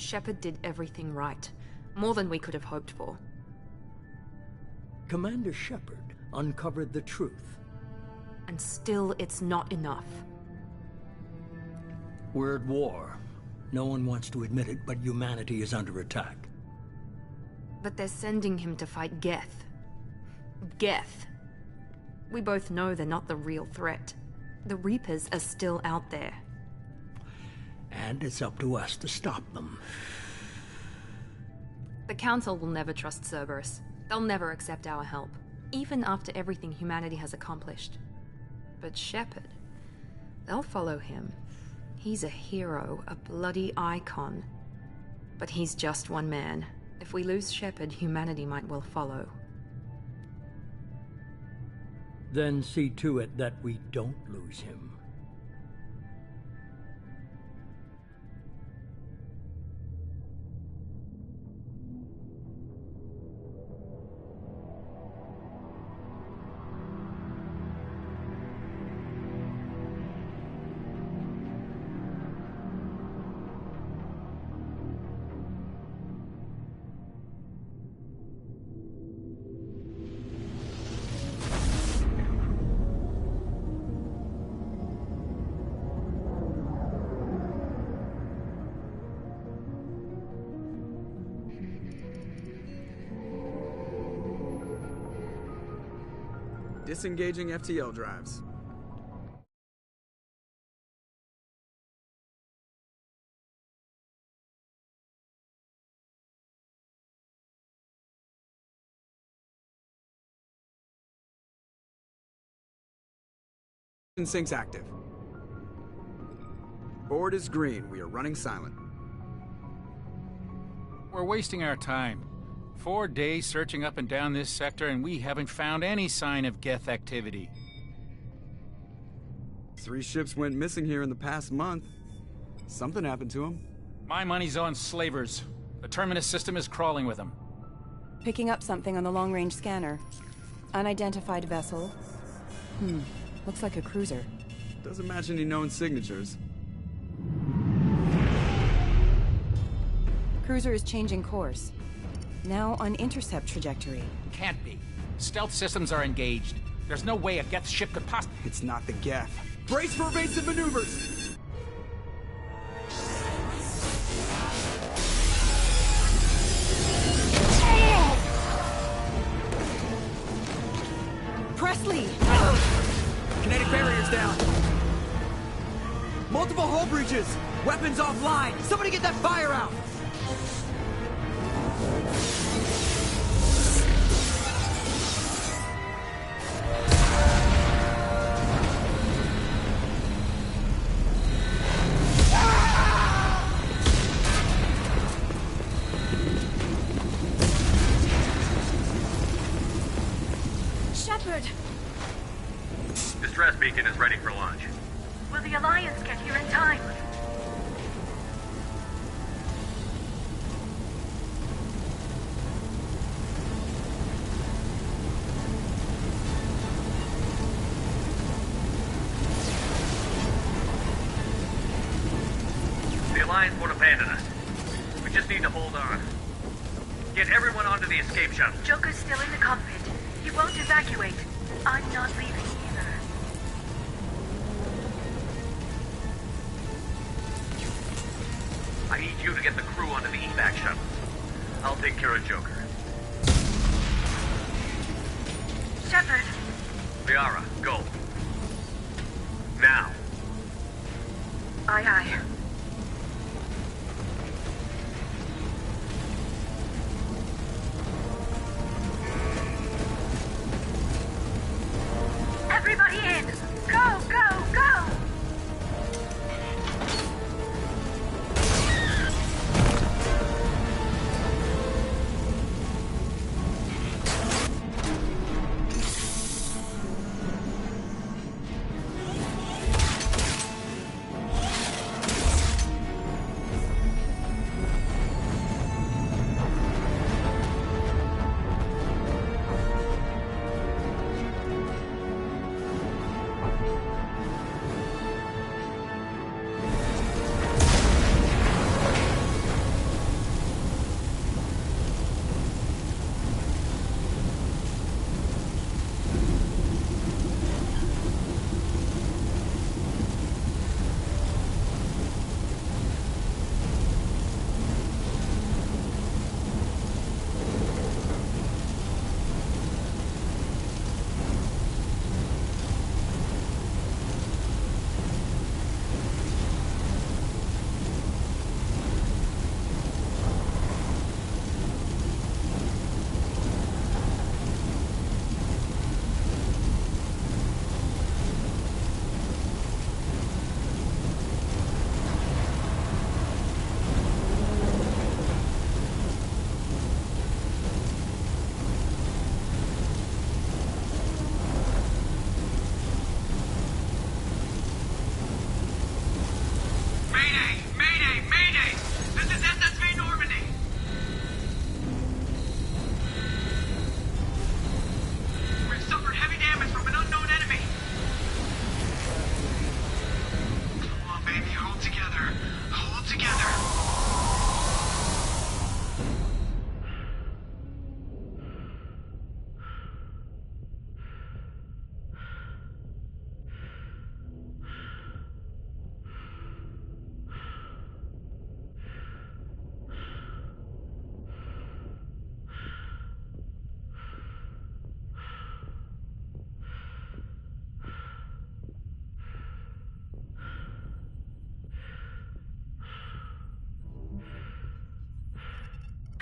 Shepard did everything right. More than we could have hoped for. Commander Shepard uncovered the truth. And still, it's not enough. We're at war. No one wants to admit it, but humanity is under attack. But they're sending him to fight Geth. Geth. We both know they're not the real threat. The Reapers are still out there. And it's up to us to stop them. The Council will never trust Cerberus. They'll never accept our help, even after everything humanity has accomplished. But Shepard, they'll follow him. He's a hero, a bloody icon. But he's just one man. If we lose Shepard, humanity might well follow. Then see to it that we don't lose him. Disengaging FTL drives. Syncs active. Board is green. We are running silent. We're wasting our time. 4 days searching up and down this sector, and we haven't found any sign of Geth activity. 3 ships went missing here in the past month. Something happened to them. My money's on slavers. The Terminus system is crawling with them. Picking up something on the long-range scanner. Unidentified vessel. Looks like a cruiser. Doesn't match any known signatures. Cruiser is changing course. Now on intercept trajectory. Can't be. Stealth systems are engaged. There's no way a Geth ship could possibly... It's not the Geth. Brace for evasive maneuvers! Presley! Kinetic barriers down. Multiple hull breaches. Weapons offline. Somebody get that fire out. Shepard! Distress beacon is ready for launch. Will the Alliance get here in time? The Alliance won't abandon us. We just need to hold on. Get everyone onto the escape shuttle. Joker's still in the cockpit. He won't evacuate. I'm not leaving either. I need you to get the crew onto the evac shuttle. I'll take care of Joker. Shepard! Liara, go. Now. Aye, aye. Everybody in! Go, go, go!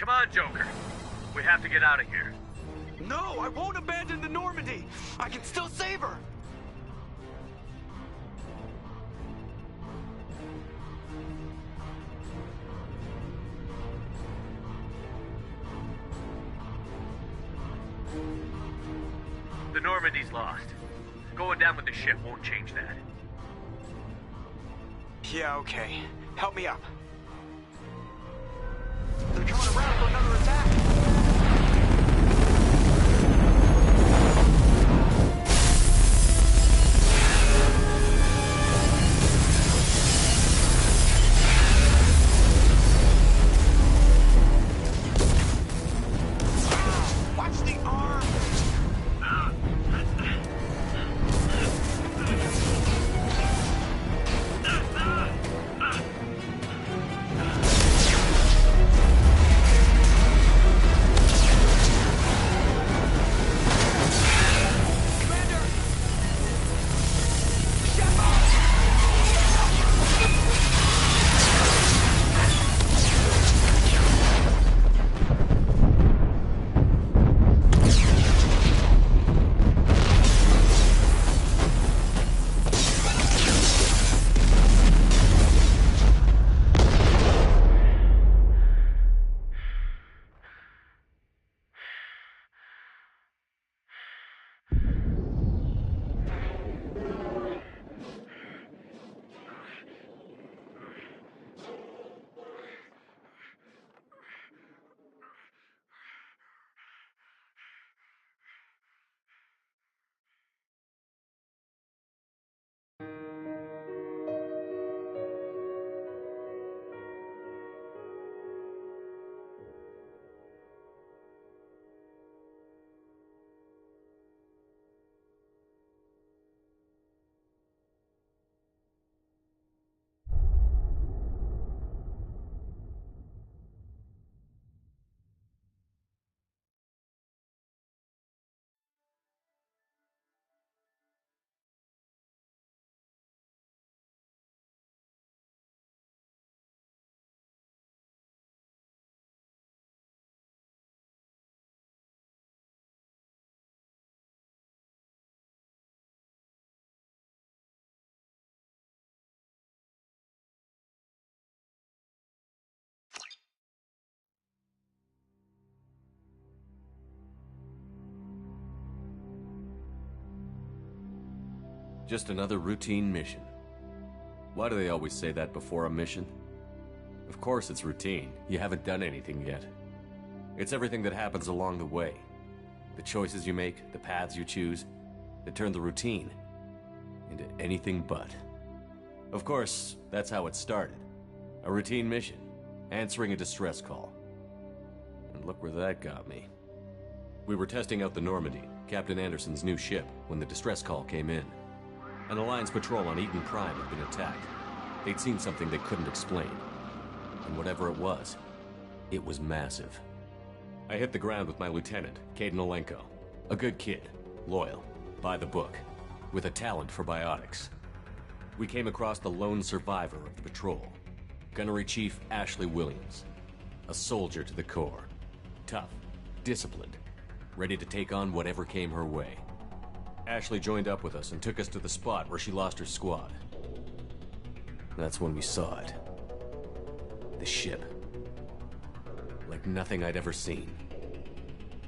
Come on, Joker. We have to get out of here. No, I won't abandon the Normandy. I can still save her. The Normandy's lost. Going down with the ship won't change that. Yeah, okay. Help me up. They're coming around for another attack. Watch the arm! Just another routine mission. Why do they always say that before a mission? Of course it's routine. You haven't done anything yet. It's everything that happens along the way. The choices you make, the paths you choose, that turn the routine into anything but. Of course, that's how it started. A routine mission, answering a distress call. And look where that got me. We were testing out the Normandy, Captain Anderson's new ship, when the distress call came in. An Alliance patrol on Eden Prime had been attacked. They'd seen something they couldn't explain. And whatever it was massive. I hit the ground with my lieutenant, Caden Olenko. A good kid, loyal, by the book, with a talent for biotics. We came across the lone survivor of the patrol, Gunnery Chief Ashley Williams. A soldier to the core. Tough, disciplined, ready to take on whatever came her way. Ashley joined up with us and took us to the spot where she lost her squad. That's when we saw it. The ship. Like nothing I'd ever seen.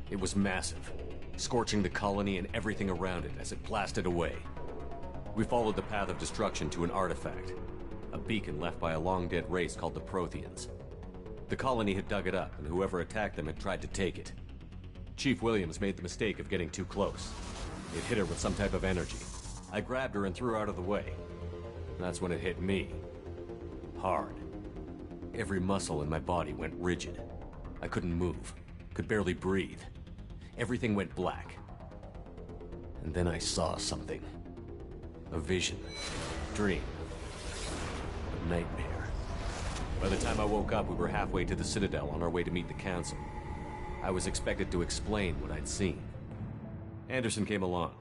It was massive, scorching the colony and everything around it as it blasted away. We followed the path of destruction to an artifact, a beacon left by a long-dead race called the Protheans. The colony had dug it up, and whoever attacked them had tried to take it. Chief Williams made the mistake of getting too close. It hit her with some type of energy. I grabbed her and threw her out of the way. That's when it hit me. Hard. Every muscle in my body went rigid. I couldn't move, could barely breathe. Everything went black. And then I saw something. A vision. Dream. A nightmare. By the time I woke up, we were halfway to the Citadel on our way to meet the Council. I was expected to explain what I'd seen. Anderson came along.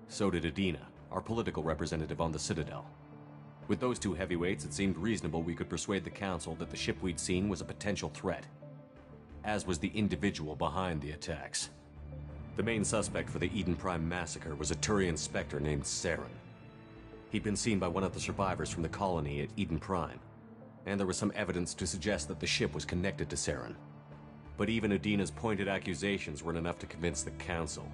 So did Adina, our political representative on the Citadel. With those two heavyweights, it seemed reasonable we could persuade the Council that the ship we'd seen was a potential threat. as was the individual behind the attacks. The main suspect for the Eden Prime massacre was a Turian Spectre named Saren. He'd been seen by one of the survivors from the colony at Eden Prime, and there was some evidence to suggest that the ship was connected to Saren. But even Udina's pointed accusations weren't enough to convince the Council.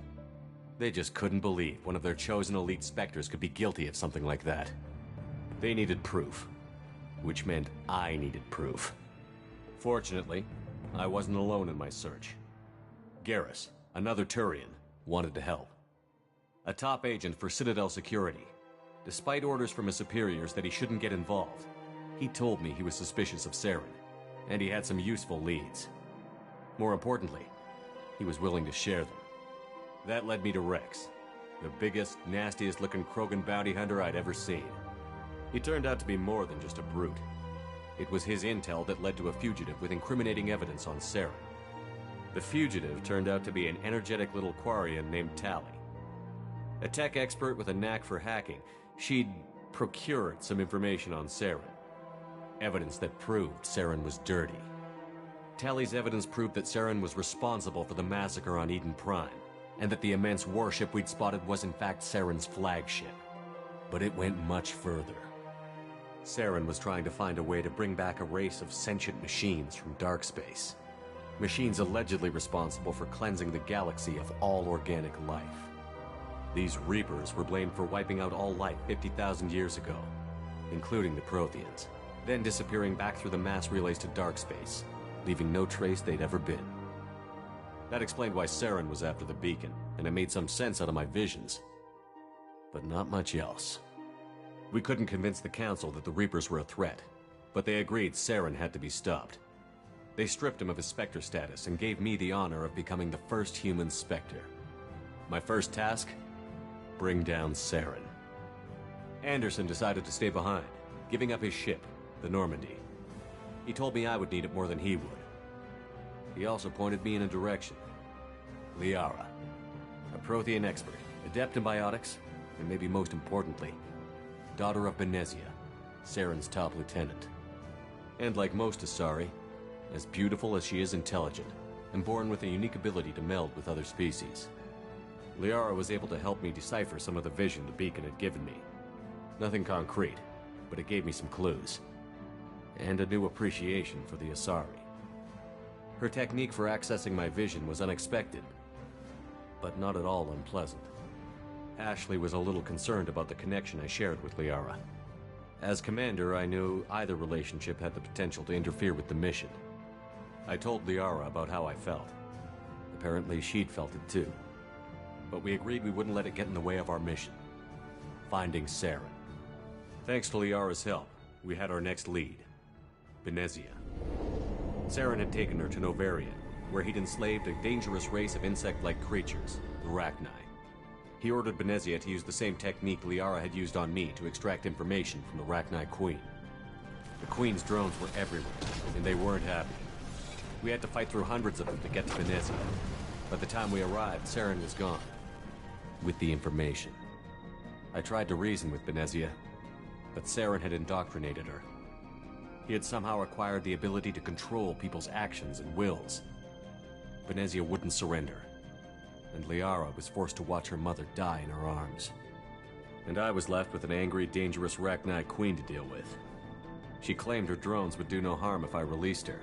They just couldn't believe one of their chosen elite Spectres could be guilty of something like that. They needed proof, which meant I needed proof. Fortunately, I wasn't alone in my search. Garrus, another Turian, wanted to help. A top agent for Citadel Security. Despite orders from his superiors that he shouldn't get involved, he told me he was suspicious of Saren, and he had some useful leads. More importantly, he was willing to share them. That led me to Rex, the biggest, nastiest-looking Krogan bounty hunter I'd ever seen. He turned out to be more than just a brute. It was his intel that led to a fugitive with incriminating evidence on Saren. The fugitive turned out to be an energetic little Quarian named Tali. A tech expert with a knack for hacking, she'd procured some information on Saren. Evidence that proved Saren was dirty. Tali's evidence proved that Saren was responsible for the massacre on Eden Prime, and that the immense warship we'd spotted was in fact Saren's flagship. But it went much further. Saren was trying to find a way to bring back a race of sentient machines from dark space. Machines allegedly responsible for cleansing the galaxy of all organic life. These Reapers were blamed for wiping out all life 50,000 years ago, including the Protheans, then disappearing back through the mass relays to dark space, leaving no trace they'd ever been. That explained why Saren was after the beacon, and it made some sense out of my visions. But not much else. We couldn't convince the Council that the Reapers were a threat, but they agreed Saren had to be stopped. They stripped him of his Spectre status and gave me the honor of becoming the first human Spectre. My first task? Bring down Saren. Anderson decided to stay behind, giving up his ship, the Normandy. He told me I would need it more than he would. He also pointed me in a direction. Liara, a Prothean expert, adept in biotics, and maybe most importantly, daughter of Benezia, Saren's top lieutenant. And like most Asari, as beautiful as she is intelligent, and born with a unique ability to meld with other species. Liara was able to help me decipher some of the vision the beacon had given me. Nothing concrete, but it gave me some clues. And a new appreciation for the Asari. Her technique for accessing my vision was unexpected, but not at all unpleasant. Ashley was a little concerned about the connection I shared with Liara. As commander, I knew either relationship had the potential to interfere with the mission. I told Liara about how I felt. Apparently she'd felt it too. But we agreed we wouldn't let it get in the way of our mission. Finding Saren. Thanks to Liara's help, we had our next lead. Benezia. Saren had taken her to Novarian, where he'd enslaved a dangerous race of insect-like creatures, the Rachni. He ordered Benezia to use the same technique Liara had used on me to extract information from the Rachni Queen. The Queen's drones were everywhere, and they weren't happy. We had to fight through hundreds of them to get to Benezia. By the time we arrived, Saren was gone. With the information. I tried to reason with Benezia, but Saren had indoctrinated her. He had somehow acquired the ability to control people's actions and wills. Benezia wouldn't surrender, and Liara was forced to watch her mother die in her arms. And I was left with an angry, dangerous Rachni Queen to deal with. She claimed her drones would do no harm if I released her.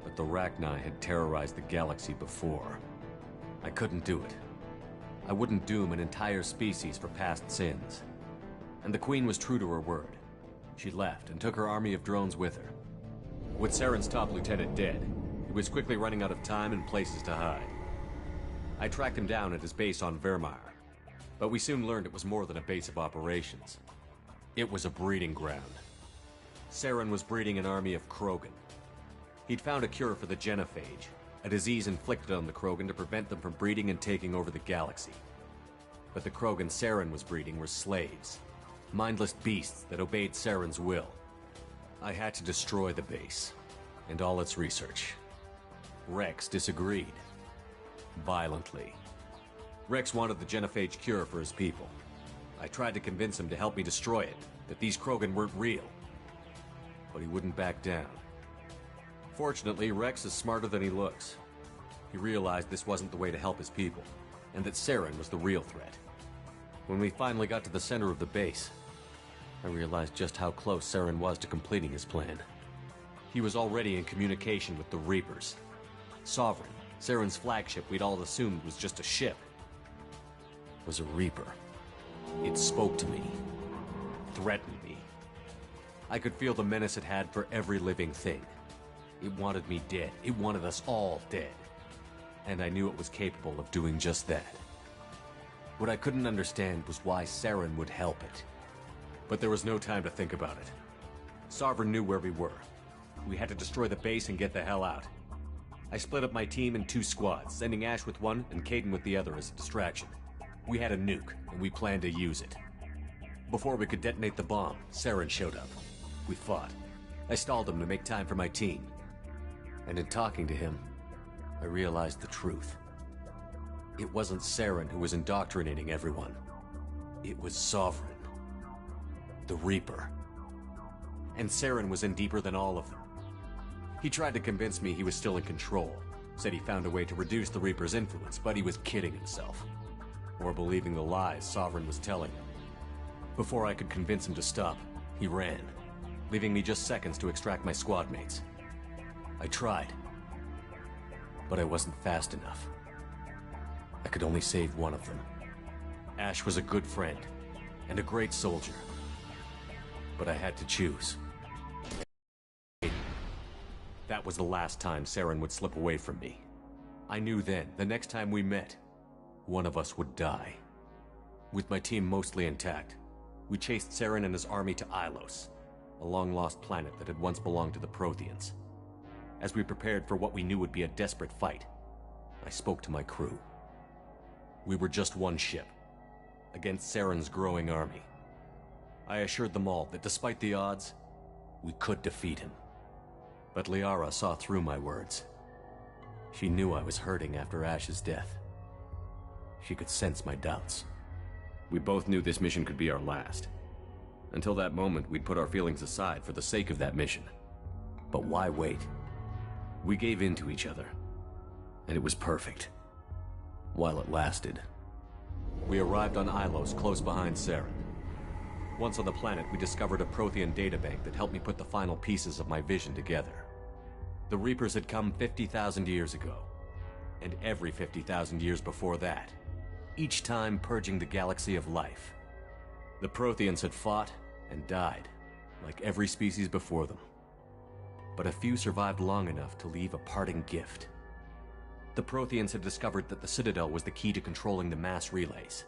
But the Rachni had terrorized the galaxy before. I couldn't do it. I wouldn't doom an entire species for past sins. And the Queen was true to her word. She left and took her army of drones with her. With Saren's top lieutenant dead, he was quickly running out of time and places to hide. I tracked him down at his base on Vermeer, but we soon learned it was more than a base of operations. It was a breeding ground. Saren was breeding an army of Krogan. He'd found a cure for the genophage, a disease inflicted on the Krogan to prevent them from breeding and taking over the galaxy. But the Krogan Saren was breeding were slaves, mindless beasts that obeyed Saren's will. I had to destroy the base, and all its research. Rex disagreed. Violently. Rex wanted the genophage cure for his people. I tried to convince him to help me destroy it, that these Krogan weren't real. But he wouldn't back down. Fortunately, Rex is smarter than he looks. He realized this wasn't the way to help his people, and that Saren was the real threat. When we finally got to the center of the base, I realized just how close Saren was to completing his plan. He was already in communication with the Reapers. Sovereign, Saren's flagship we'd all assumed was just a ship, was a Reaper. It spoke to me, threatened me. I could feel the menace it had for every living thing. It wanted me dead. It wanted us all dead. And I knew it was capable of doing just that. What I couldn't understand was why Saren would help it. But there was no time to think about it. Sovereign knew where we were. We had to destroy the base and get the hell out. I split up my team in 2 squads, sending Ash with one and Caden with the other as a distraction. We had a nuke, and we planned to use it. Before we could detonate the bomb, Saren showed up. We fought. I stalled him to make time for my team. And in talking to him, I realized the truth. It wasn't Saren who was indoctrinating everyone. It was Sovereign. The Reaper. And Saren was in deeper than all of them. He tried to convince me he was still in control. Said he found a way to reduce the Reaper's influence, but he was kidding himself. Or believing the lies Sovereign was telling him. Before I could convince him to stop, he ran, leaving me just seconds to extract my squad mates. I tried, but I wasn't fast enough. I could only save one of them. Ash was a good friend, and a great soldier. But I had to choose. That was the last time Saren would slip away from me. I knew then, the next time we met, one of us would die. With my team mostly intact, we chased Saren and his army to Ilos, a long-lost planet that had once belonged to the Protheans. As we prepared for what we knew would be a desperate fight, I spoke to my crew. We were just one ship, against Saren's growing army. I assured them all that despite the odds, we could defeat him. But Liara saw through my words. She knew I was hurting after Ash's death. She could sense my doubts. We both knew this mission could be our last. Until that moment, we'd put our feelings aside for the sake of that mission. But why wait? We gave in to each other, and it was perfect. While it lasted. We arrived on Ilos, close behind Saren. Once on the planet, we discovered a Prothean databank that helped me put the final pieces of my vision together. The Reapers had come 50,000 years ago, and every 50,000 years before that, each time purging the galaxy of life. The Protheans had fought and died, like every species before them. But a few survived long enough to leave a parting gift. The Protheans had discovered that the Citadel was the key to controlling the mass relays.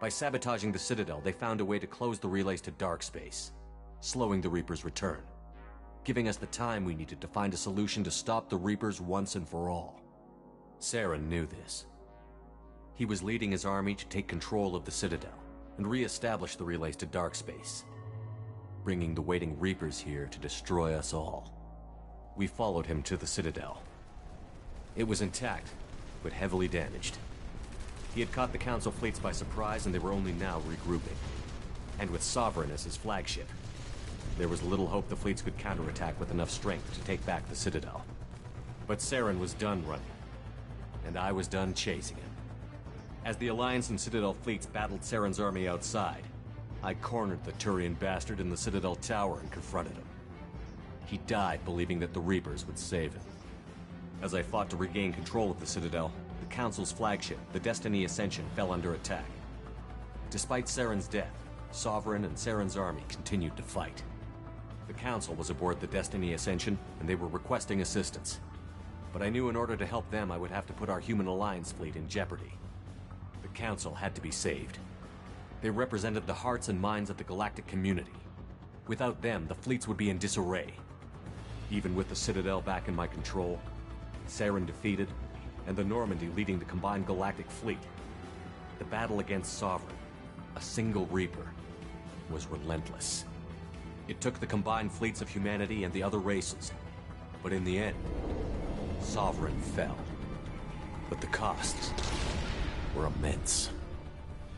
By sabotaging the Citadel, they found a way to close the relays to dark space, slowing the Reapers' return, giving us the time we needed to find a solution to stop the Reapers once and for all. Saren knew this. He was leading his army to take control of the Citadel and re-establish the relays to dark space, bringing the waiting Reapers here to destroy us all. We followed him to the Citadel. It was intact, but heavily damaged. He had caught the Council fleets by surprise, and they were only now regrouping. And with Sovereign as his flagship, there was little hope the fleets could counterattack with enough strength to take back the Citadel. But Saren was done running, and I was done chasing him. As the Alliance and Citadel fleets battled Saren's army outside, I cornered the Turian bastard in the Citadel tower and confronted him. He died believing that the Reapers would save him. As I fought to regain control of the Citadel, the Council's flagship, the Destiny Ascension, fell under attack. Despite Saren's death, Sovereign and Saren's army continued to fight. The Council was aboard the Destiny Ascension, and they were requesting assistance. But I knew in order to help them, I would have to put our human Alliance fleet in jeopardy. The Council had to be saved. They represented the hearts and minds of the galactic community. Without them, the fleets would be in disarray. Even with the Citadel back in my control, Saren defeated, and the Normandy leading the combined galactic fleet, the battle against Sovereign, a single Reaper, was relentless. It took the combined fleets of humanity and the other races, but in the end, Sovereign fell. But the costs were immense.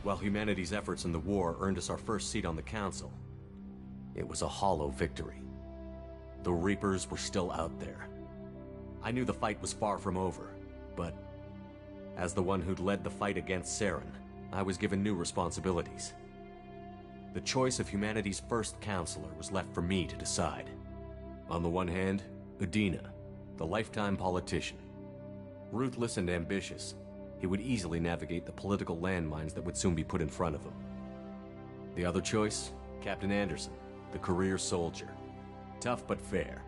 While humanity's efforts in the war earned us our first seat on the Council, it was a hollow victory. The Reapers were still out there, I knew the fight was far from over, but as the one who'd led the fight against Saren, I was given new responsibilities. The choice of humanity's first counselor was left for me to decide. On the one hand, Udina, the lifetime politician. Ruthless and ambitious, he would easily navigate the political landmines that would soon be put in front of him. The other choice, Captain Anderson, the career soldier. Tough but fair,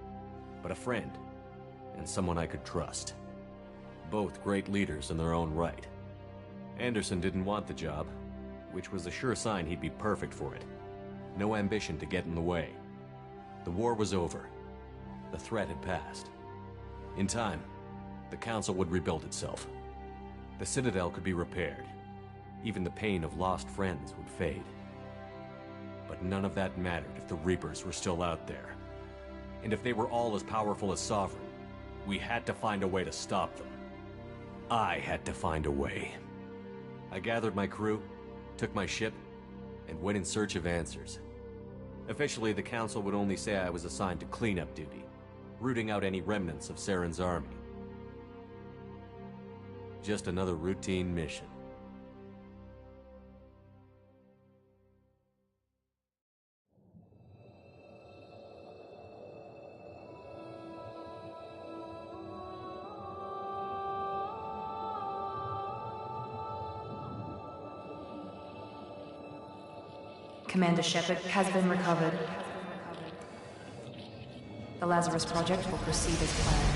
but a friend, and someone I could trust. Both great leaders in their own right. Anderson didn't want the job, which was a sure sign he'd be perfect for it. No ambition to get in the way. The war was over. The threat had passed. In time, the Council would rebuild itself. The Citadel could be repaired. Even the pain of lost friends would fade. But none of that mattered if the Reapers were still out there. And if they were all as powerful as Sovereign, we had to find a way to stop them. I had to find a way. I gathered my crew, took my ship, and went in search of answers. Officially, the Council would only say I was assigned to cleanup duty, rooting out any remnants of Saren's army. Just another routine mission. Commander Shepard has been recovered. The Lazarus Project will proceed as planned.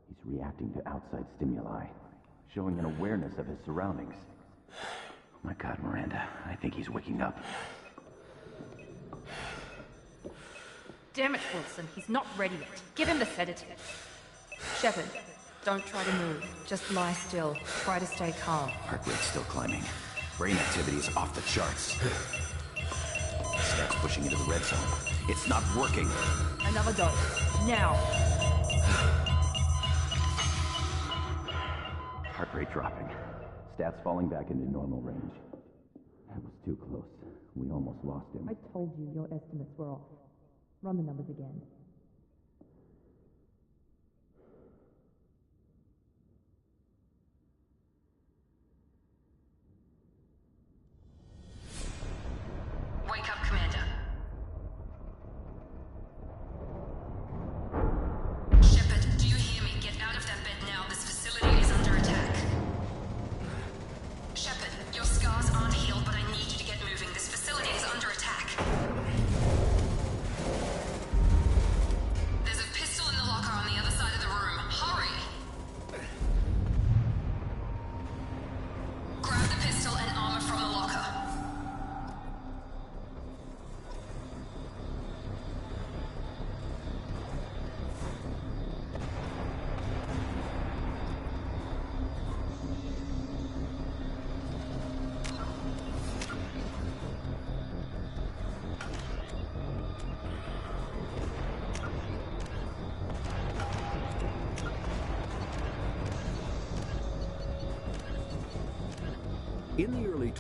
He's reacting to outside stimuli, showing an awareness of his surroundings. Oh my God, Miranda, I think he's waking up. Damn it, Wilson, he's not ready yet. Give him the sedative. Shepard, don't try to move. Just lie still. Try to stay calm. Heart rate's still climbing. Brain activity is off the charts. Stats pushing into the red zone. It's not working. Another dose. Now. Heart rate dropping. Stats falling back into normal range. That was too close. We almost lost him. I told you your estimates were off. Run the numbers again. Wake up, Commander. Shepard, do you hear me? Get out of that bed now. This facility is under attack. Shepard, your scars aren't healed, but I need you to get moving. This facility is under attack. There's a pistol in the locker on the other side of the room. Hurry! Grab the pistol and armor from the locker. In the early...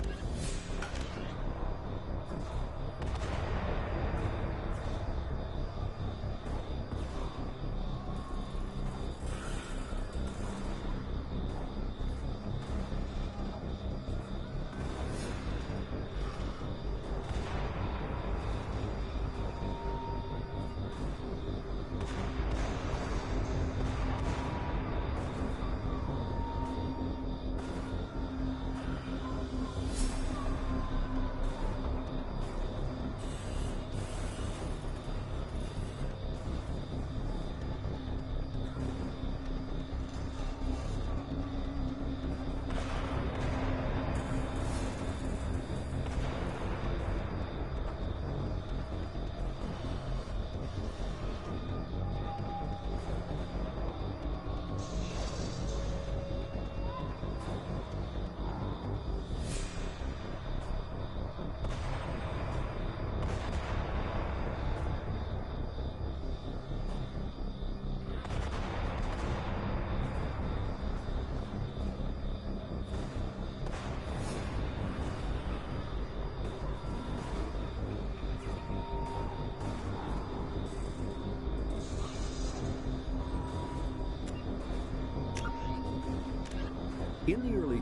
In the early...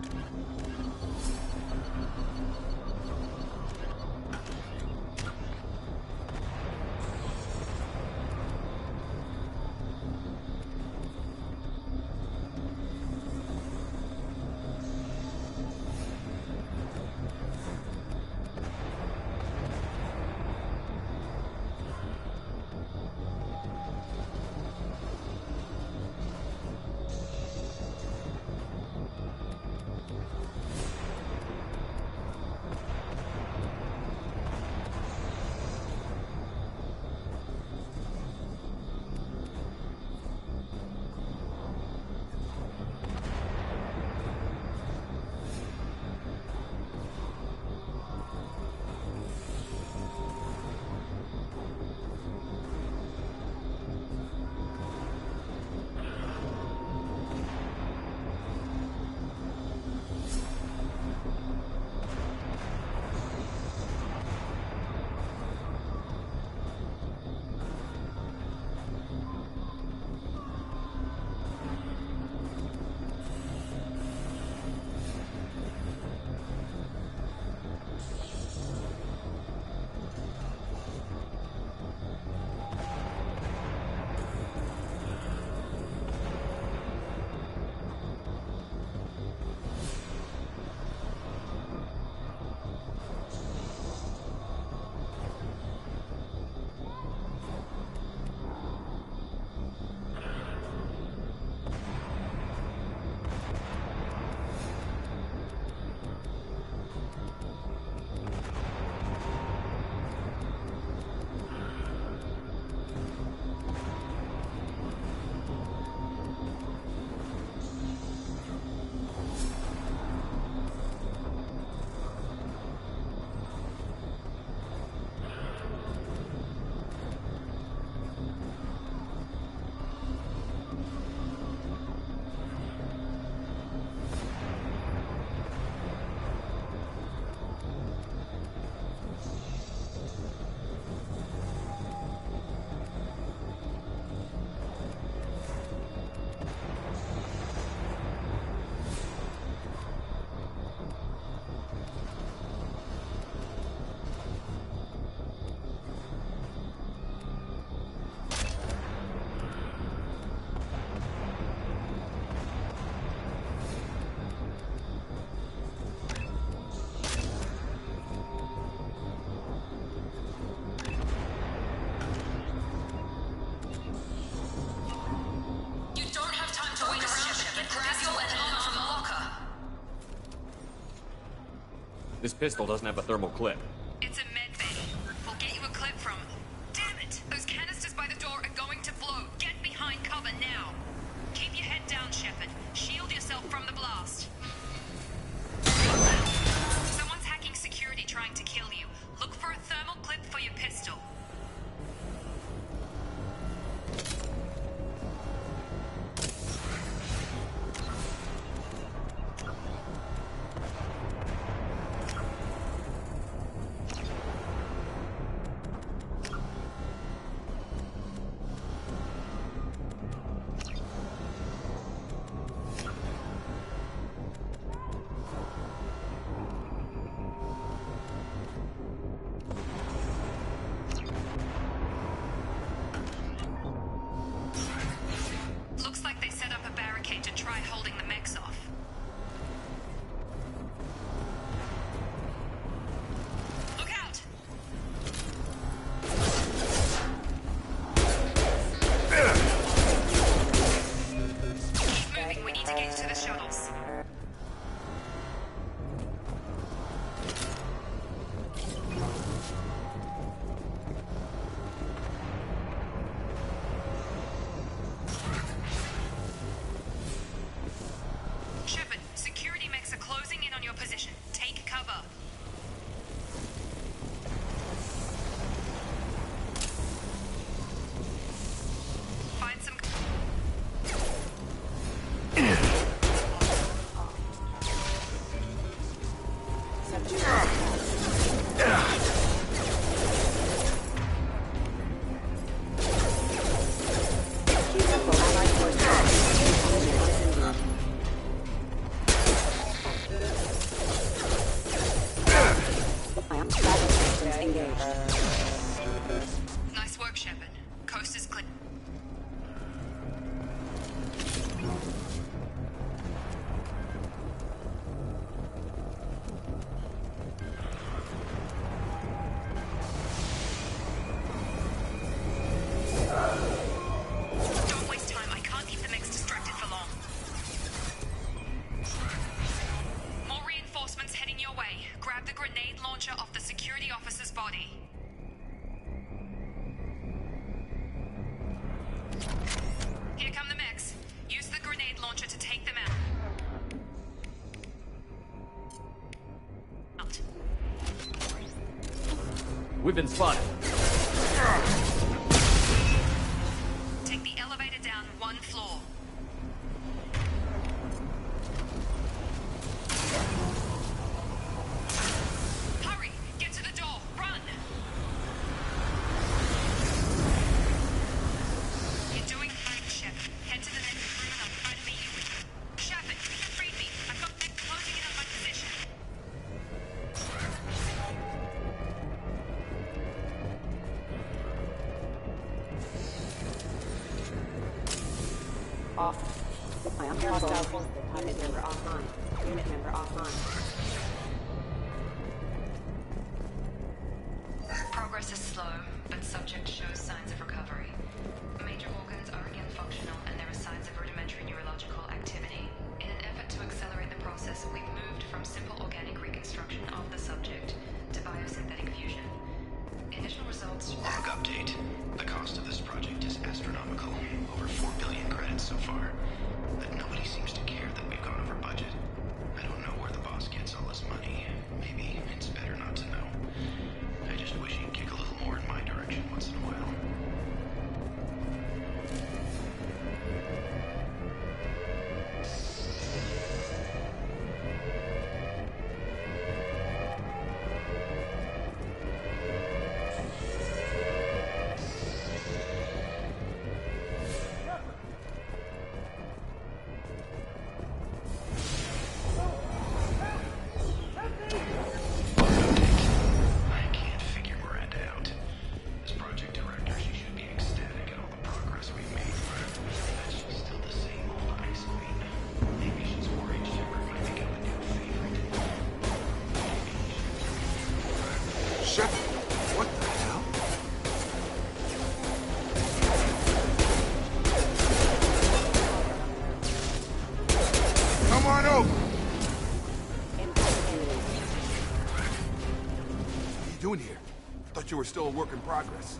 This pistol doesn't have a thermal clip. It's a med bay. We'll get you a clip from... Damn it! Those canisters by the door are going to blow. Get behind cover now. Keep your head down, Shepard. Shield yourself from the blast. Someone's hacking security trying to kill you. Look for a thermal clip for your pistol. Looks like they set up a barricade to try holding the mechs off. Look out! Keep moving, we need to get to the shuttles. Shepard, security mechs are closing in on your position. Take cover. Find some... Nice work, Shepard. Coast is clear. Don't waste time. I can't keep the mechs distracted for long. More reinforcements heading your way. Grab the grenade launcher off the security officer's body. Here come the mechs. Use the grenade launcher to take them out. We've been spotted. Take the elevator down one floor. Hurry! Get to the door! Run! You're doing fine, Shepard. Head to the next room and I'll try to meet you with you. Shepard, you can read me. I've got mechs closing in on my position. Off. Unit member offline. Unit member offline. Progress is slow, but subject shows signs of recovery. Major organs are again functional and there are signs of rudimentary neurological activity. In an effort to accelerate the process, we've moved from simple organic reconstruction of the subject to biosynthetic fusion. Initial results... Log update. The cost of this project is astronomical. Over 4 billion credits so far. But nobody seems to care that we've gone over budget. I don't know where the boss gets all this money. Maybe it's better not to know. I just wish he'd kick a little more in my direction once in a while. Come on over. thought you were still a work in progress.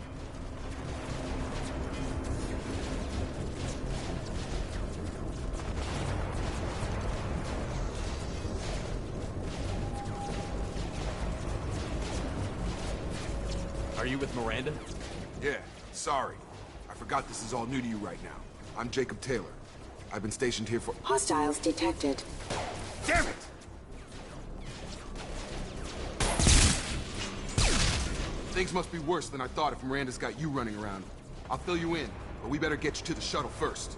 Are you with Miranda? Yeah, sorry. I forgot this is all new to you right now. I'm Jacob Taylor. I've been stationed here for— Hostiles detected. Damn it! Things must be worse than I thought if Miranda's got you running around. I'll fill you in, but we better get you to the shuttle first.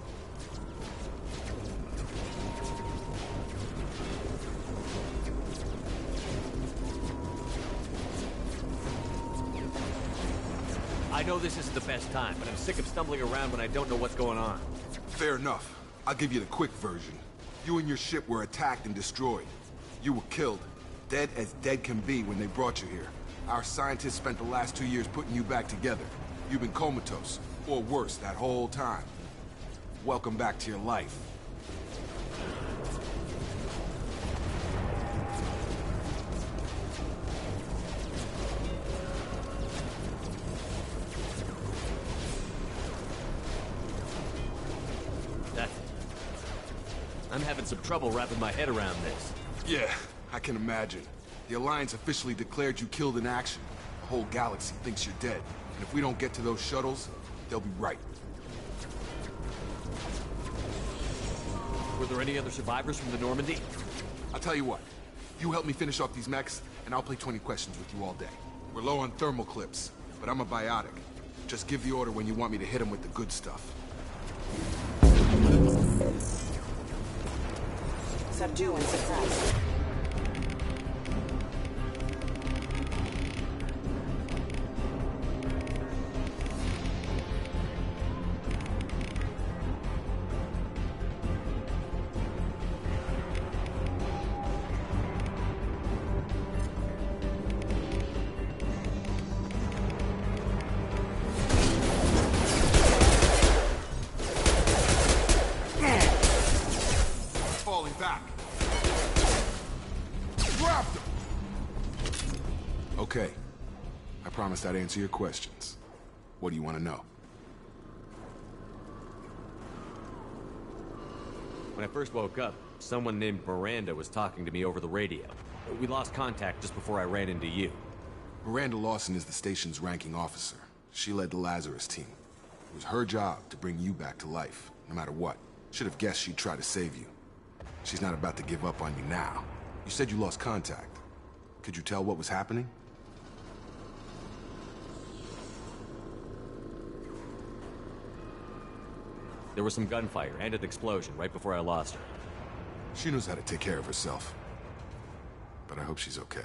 I know this isn't the best time, but I'm sick of stumbling around when I don't know what's going on. Fair enough. I'll give you the quick version. You and your ship were attacked and destroyed. You were killed. Dead as dead can be when they brought you here. Our scientists spent the last 2 years putting you back together. You've been comatose, or worse, that whole time. Welcome back to your life. I'm having some trouble wrapping my head around this. Yeah, I can imagine. The Alliance officially declared you killed in action. The whole galaxy thinks you're dead. And if we don't get to those shuttles, they'll be right. Were there any other survivors from the Normandy? I'll tell you what. You help me finish off these mechs, and I'll play 20 questions with you all day. We're low on thermal clips, but I'm a biotic. Just give the order when you want me to hit them with the good stuff. Subdue and suppress. Falling back. Grabbed him! Okay. I promised I'd answer your questions. What do you want to know? When I first woke up, someone named Miranda was talking to me over the radio. We lost contact just before I ran into you. Miranda Lawson is the station's ranking officer. She led the Lazarus team. It was her job to bring you back to life, no matter what. Should have guessed she'd try to save you. She's not about to give up on you now. You said you lost contact. Could you tell what was happening? There was some gunfire and an explosion right before I lost her. She knows how to take care of herself. But I hope she's okay.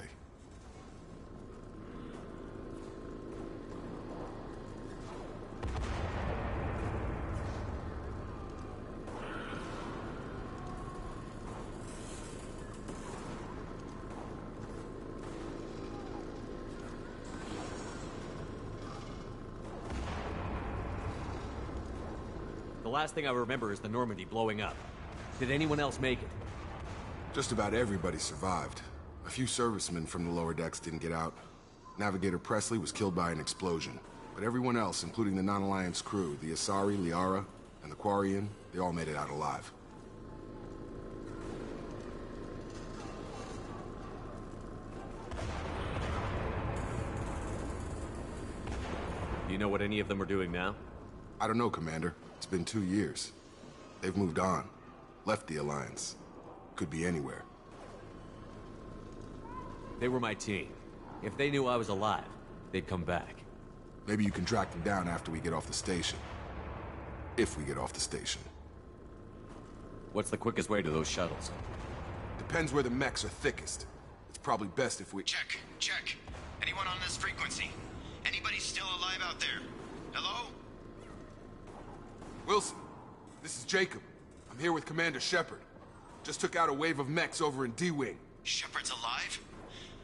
The last thing I remember is the Normandy blowing up. Did anyone else make it? Just about everybody survived. A few servicemen from the lower decks didn't get out. Navigator Presley was killed by an explosion. But everyone else, including the non-Alliance crew, the Asari, Liara, and the Quarian, they all made it out alive. Do you know what any of them are doing now? I don't know, Commander. It's been 2 years. They've moved on. Left the Alliance. Could be anywhere. They were my team. If they knew I was alive, they'd come back. Maybe you can track them down after we get off the station. If we get off the station. What's the quickest way to those shuttles? Depends where the mechs are thickest. It's probably best if we— Check. Anyone on this frequency? Anybody still alive out there? Hello? Wilson, this is Jacob. I'm here with Commander Shepard. Just took out a wave of mechs over in D-Wing. Shepard's alive?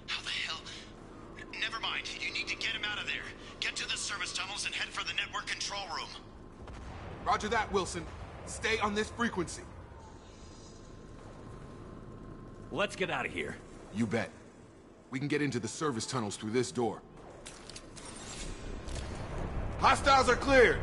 How the hell? Never mind. You need to get him out of there. Get to the service tunnels and head for the network control room. Roger that, Wilson. Stay on this frequency. Let's get out of here. You bet. We can get into the service tunnels through this door. Hostiles are cleared.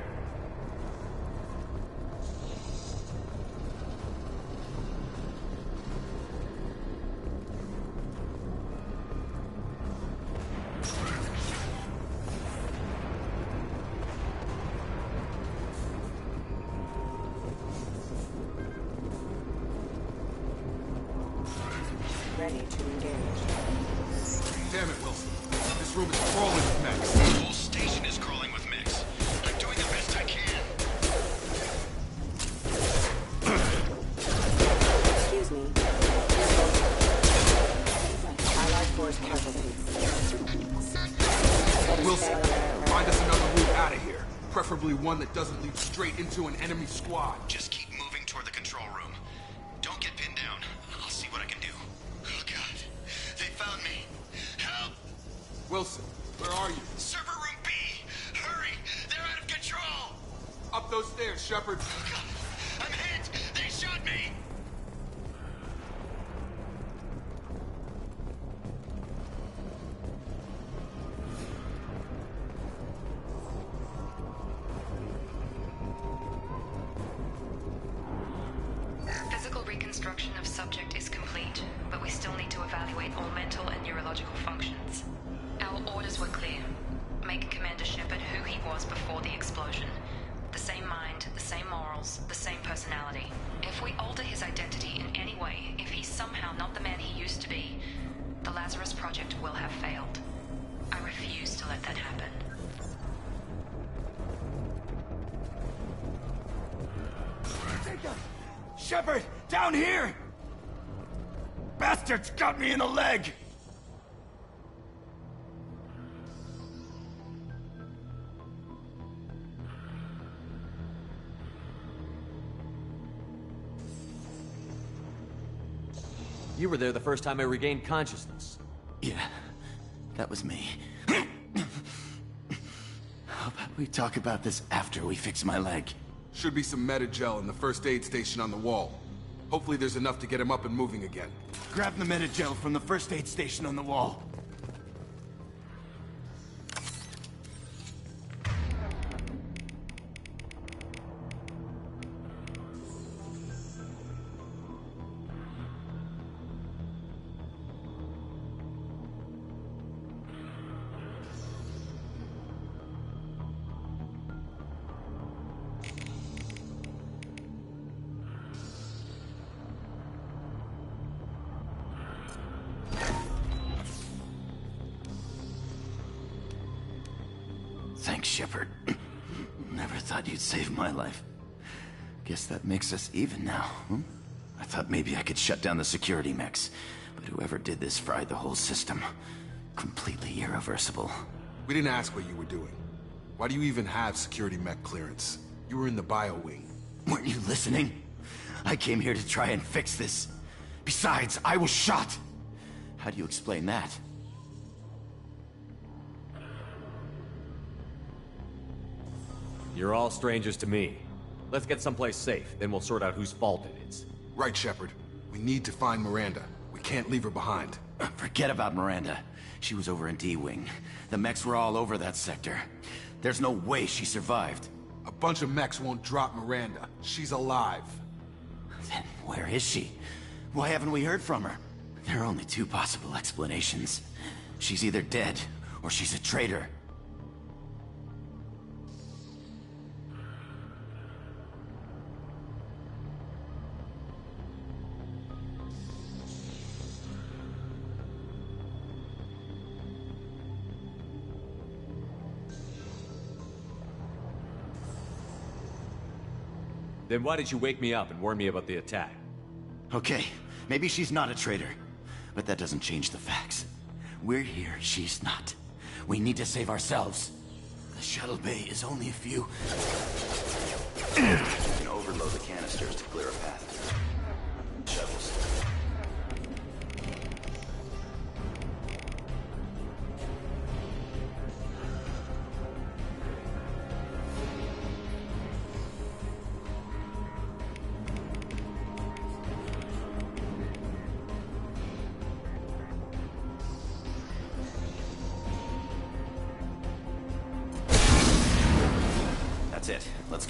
Ready to engage. Damn it, Wilson. This room is crawling with mechs. The whole station is crawling with mechs. I'm doing the best I can. Excuse me. Allied force casualties. Wilson, find us another route out of here. Preferably one that doesn't lead straight into an enemy squad. Just keep moving toward the control room. Don't get pinned down. I'll see what I can do. Oh, God. They found me. Help! Wilson, where are you? Server room B! Hurry! They're out of control! Up those stairs, Shepard. Oh, God. I'm hit! They shot me! Physical reconstruction of subject is complete, but we still need to evaluate all mental and neurological functions. Our orders were clear. Make Commander Shepard who he was before the explosion. The same mind, the same morals, the same personality. If we alter his identity in any way, if he's somehow not the man he used to be, the Lazarus Project will have failed. I refuse to let that happen. Shepard, down here! Bastards got me in the leg! You were there the first time I regained consciousness. Yeah, that was me. How about we talk about this after we fix my leg? Should be some meta-gel in the first aid station on the wall. Hopefully there's enough to get him up and moving again. Grab the meta-gel from the first aid station on the wall. Thanks, Shepard. Never thought you'd save my life. Guess that makes us even now, hmm? I thought maybe I could shut down the security mechs, but whoever did this fried the whole system. Completely irreversible. We didn't ask what you were doing. Why do you even have security mech clearance? You were in the bio wing. Weren't you listening? I came here to try and fix this. Besides, I was shot. How do you explain that? You're all strangers to me. Let's get someplace safe, then we'll sort out whose fault it is. Right, Shepard. We need to find Miranda. We can't leave her behind. Forget about Miranda. She was over in D-Wing. The mechs were all over that sector. There's no way she survived. A bunch of mechs won't drop Miranda. She's alive. Then where is she? Why haven't we heard from her? There are only two possible explanations. She's either dead, or she's a traitor. Then why did you wake me up and warn me about the attack? Okay, maybe she's not a traitor, but that doesn't change the facts. We're here, she's not. We need to save ourselves. The shuttle bay is only a few... You can overload the canisters to clear a path. Shuttles.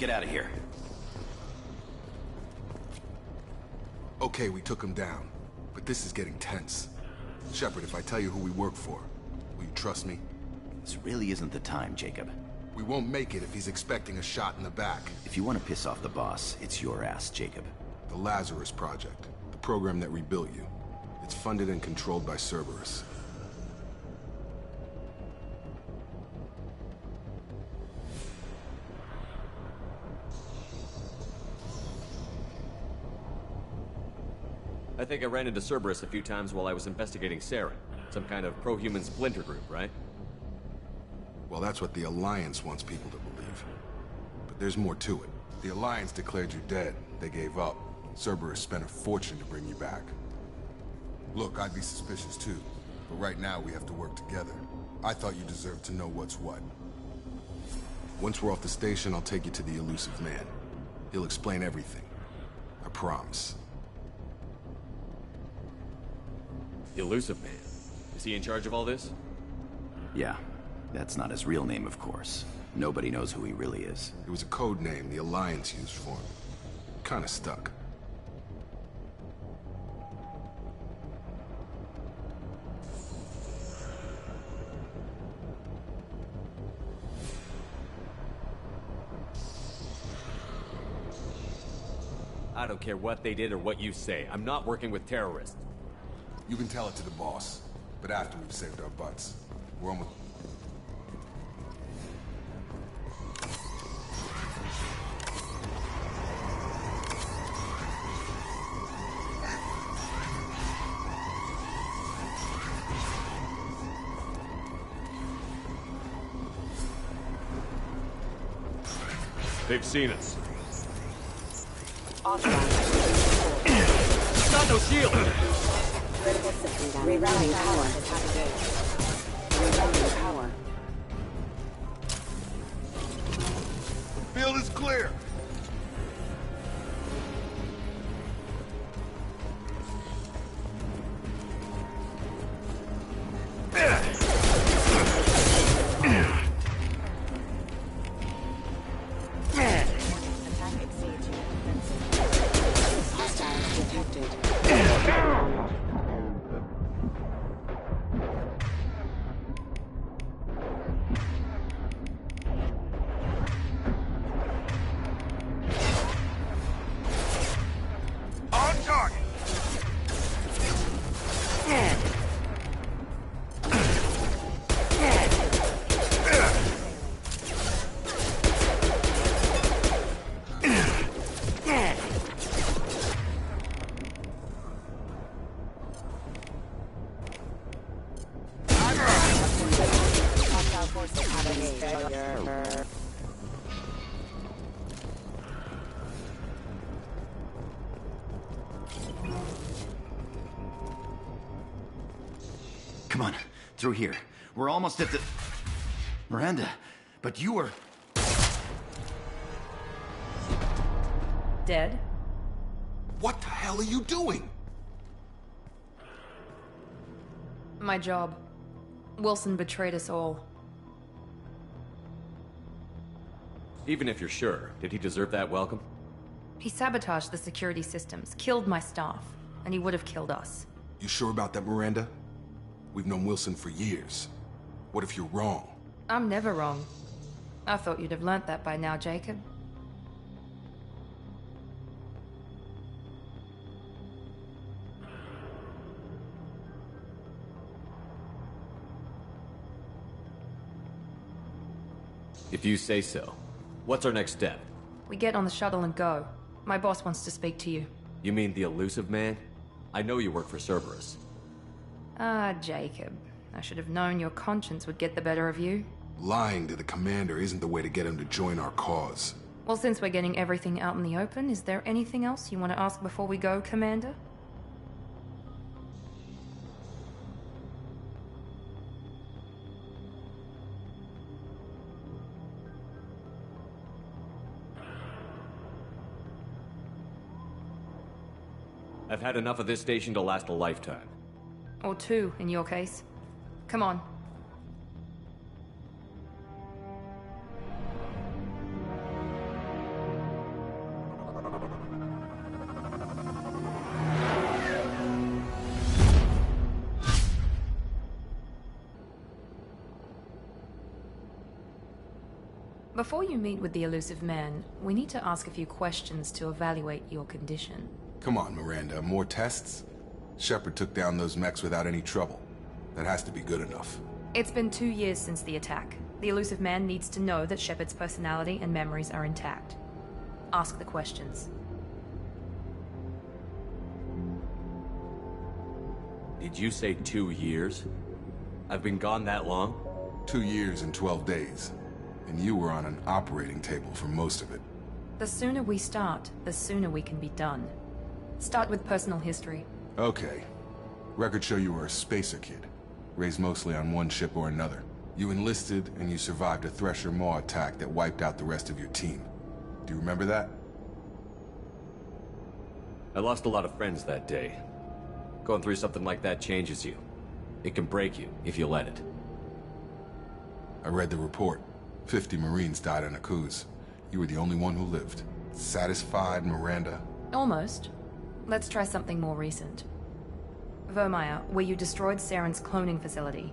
get out of here. Okay, we took him down. But this is getting tense. Shepard, if I tell you who we work for, will you trust me? This really isn't the time, Jacob. We won't make it if he's expecting a shot in the back. If you want to piss off the boss, it's your ass, Jacob. The Lazarus Project. The program that rebuilt you. It's funded and controlled by Cerberus. I think I ran into Cerberus a few times while I was investigating Saren. Some kind of pro-human splinter group, right? Well, that's what the Alliance wants people to believe. But there's more to it. The Alliance declared you dead. They gave up. Cerberus spent a fortune to bring you back. Look, I'd be suspicious too. But right now, we have to work together. I thought you deserved to know what's what. Once we're off the station, I'll take you to the elusive man. He'll explain everything. I promise. The elusive man. Is he in charge of all this? Yeah. That's not his real name, of course. Nobody knows who he really is. It was a code name the Alliance used for him. Kinda stuck. I don't care what they did or what you say. I'm not working with terrorists. You can tell it to the boss, but after we've saved our butts. We're almost... They've seen us. Got no shield! Rerouting power. Rerouting power. Field is clear! Come on, through here. We're almost at the... Miranda, but you were... Dead? What the hell are you doing? My job. Wilson betrayed us all. Even if you're sure, did he deserve that welcome? He sabotaged the security systems, killed my staff, and he would have killed us. You sure about that, Miranda? We've known Wilson for years. What if you're wrong? I'm never wrong. I thought you'd have learnt that by now, Jacob. If you say so. What's our next step? We get on the shuttle and go. My boss wants to speak to you. You mean the elusive man? I know you work for Cerberus. Ah, Jacob. I should have known your conscience would get the better of you. Lying to the commander isn't the way to get him to join our cause. Well, since we're getting everything out in the open, is there anything else you want to ask before we go, Commander? I've had enough of this station to last a lifetime. Or two, in your case. Come on. Before you meet with the elusive man, we need to ask a few questions to evaluate your condition. Come on, Miranda, more tests? Shepard took down those mechs without any trouble. That has to be good enough. It's been 2 years since the attack. The elusive man needs to know that Shepard's personality and memories are intact. Ask the questions. Did you say 2 years? I've been gone that long? 2 years and 12 days. And you were on an operating table for most of it. The sooner we start, the sooner we can be done. Start with personal history. Okay. Records show you were a spacer kid, raised mostly on one ship or another. You enlisted, and you survived a Thresher Maw attack that wiped out the rest of your team. Do you remember that? I lost a lot of friends that day. Going through something like that changes you. It can break you, if you let it. I read the report. 50 Marines died in a cruise. You were the only one who lived. Satisfied, Miranda? Almost. Let's try something more recent. Vermeer, where you destroyed Saren's cloning facility.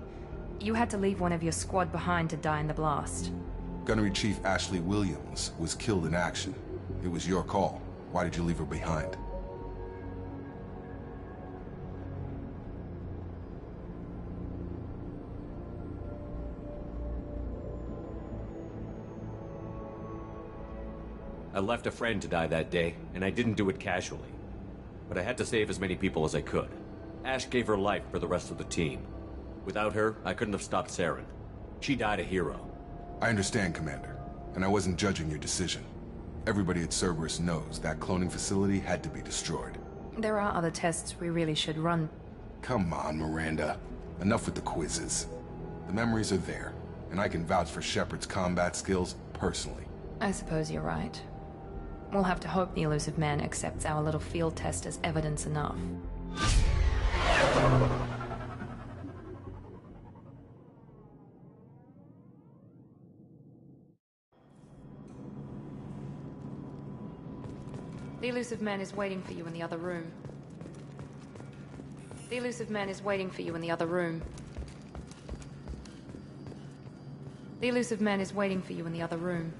You had to leave one of your squad behind to die in the blast. Gunnery Chief Ashley Williams was killed in action. It was your call. Why did you leave her behind? I left a friend to die that day, and I didn't do it casually. But I had to save as many people as I could. Ash gave her life for the rest of the team. Without her, I couldn't have stopped Saren. She died a hero. I understand, Commander, and I wasn't judging your decision. Everybody at Cerberus knows that cloning facility had to be destroyed. There are other tests we really should run. Come on, Miranda. Enough with the quizzes. The memories are there, and I can vouch for Shepard's combat skills personally. I suppose you're right. We'll have to hope the elusive man accepts our little field test as evidence enough. The elusive man is waiting for you in the other room. The elusive man is waiting for you in the other room. The elusive man is waiting for you in the other room.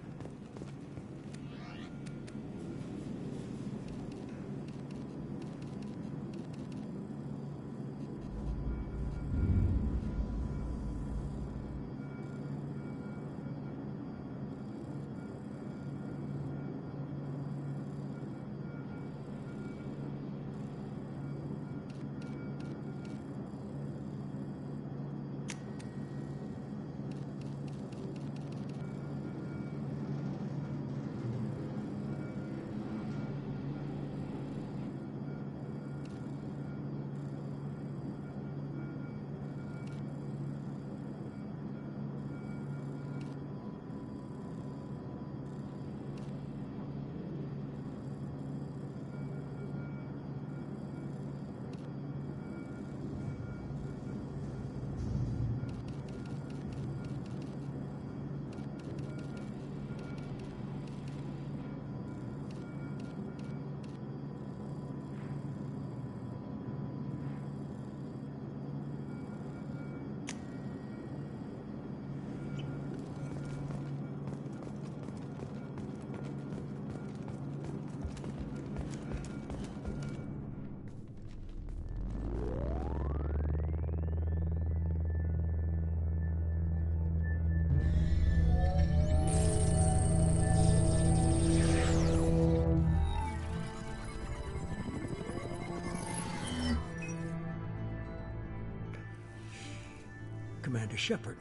Commander Shepard.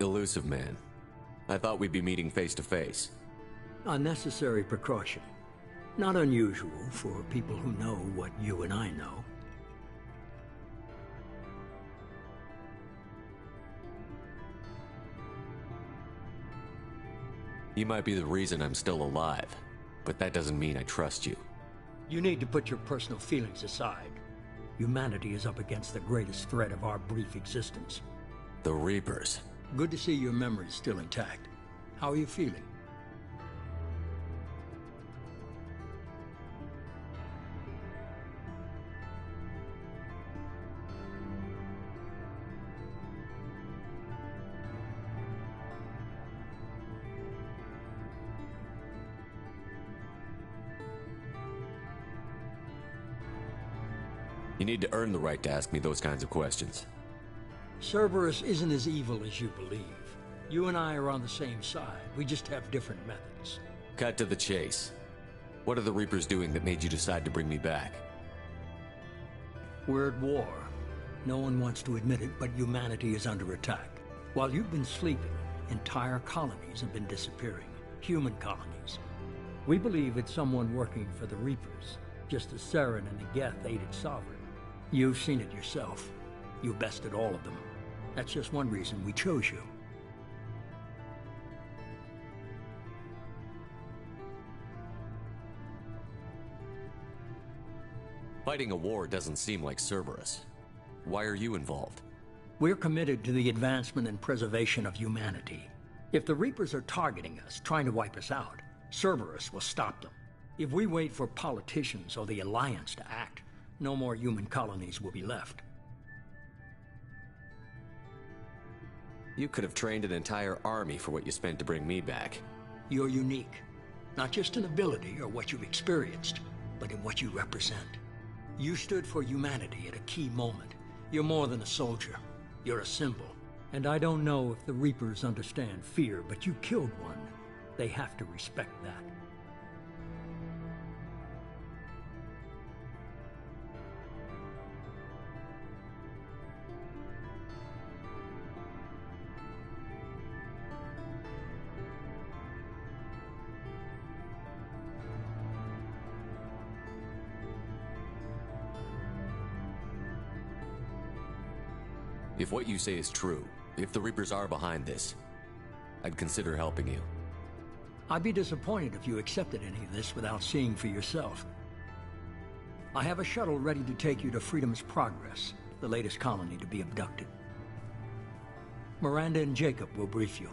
Elusive man. I thought we'd be meeting face to face. A necessary precaution. Not unusual for people who know what you and I know. You might be the reason I'm still alive, but that doesn't mean I trust you. You need to put your personal feelings aside. Humanity is up against the greatest threat of our brief existence. The Reapers. Good to see your memories still intact. How are you feeling? You need to earn the right to ask me those kinds of questions. Cerberus isn't as evil as you believe. You and I are on the same side. We just have different methods. Cut to the chase. What are the Reapers doing that made you decide to bring me back? We're at war. No one wants to admit it, but humanity is under attack. While you've been sleeping, entire colonies have been disappearing. Human colonies. We believe it's someone working for the Reapers, just as Saren and the Geth aided Sovereign. You've seen it yourself. You bested all of them. That's just one reason we chose you. Fighting a war doesn't seem like Cerberus. Why are you involved? We're committed to the advancement and preservation of humanity. If the Reapers are targeting us, trying to wipe us out, Cerberus will stop them. If we wait for politicians or the Alliance to act, no more human colonies will be left. You could have trained an entire army for what you spent to bring me back. You're unique. Not just in ability or what you've experienced, but in what you represent. You stood for humanity at a key moment. You're more than a soldier. You're a symbol. And I don't know if the Reapers understand fear, but you killed one. They have to respect that. If what you say is true, if the Reapers are behind this, I'd consider helping you. I'd be disappointed if you accepted any of this without seeing for yourself. I have a shuttle ready to take you to Freedom's Progress, the latest colony to be abducted. Miranda and Jacob will brief you.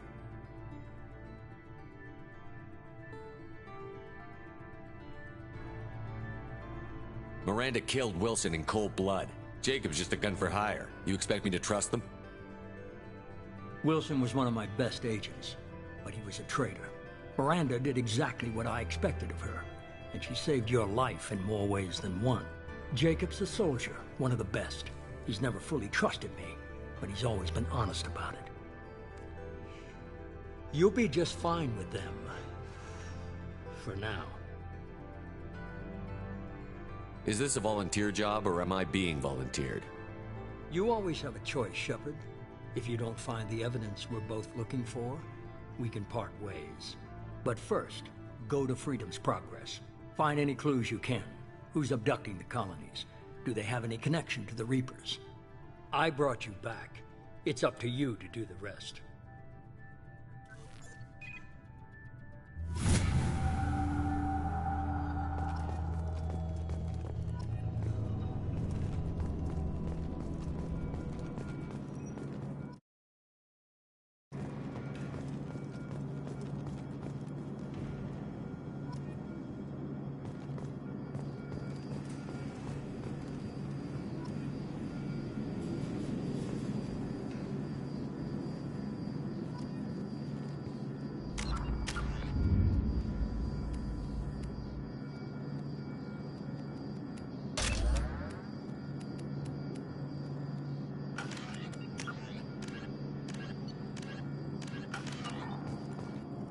Miranda killed Wilson in cold blood. Jacob's just a gun for hire. You expect me to trust them? Wilson was one of my best agents, but he was a traitor. Miranda did exactly what I expected of her, and she saved your life in more ways than one. Jacob's a soldier, one of the best. He's never fully trusted me, but he's always been honest about it. You'll be just fine with them. For now. Is this a volunteer job, or am I being volunteered? You always have a choice, Shepard. If you don't find the evidence we're both looking for, we can part ways. But first, go to Freedom's Progress. Find any clues you can. Who's abducting the colonies? Do they have any connection to the Reapers? I brought you back. It's up to you to do the rest.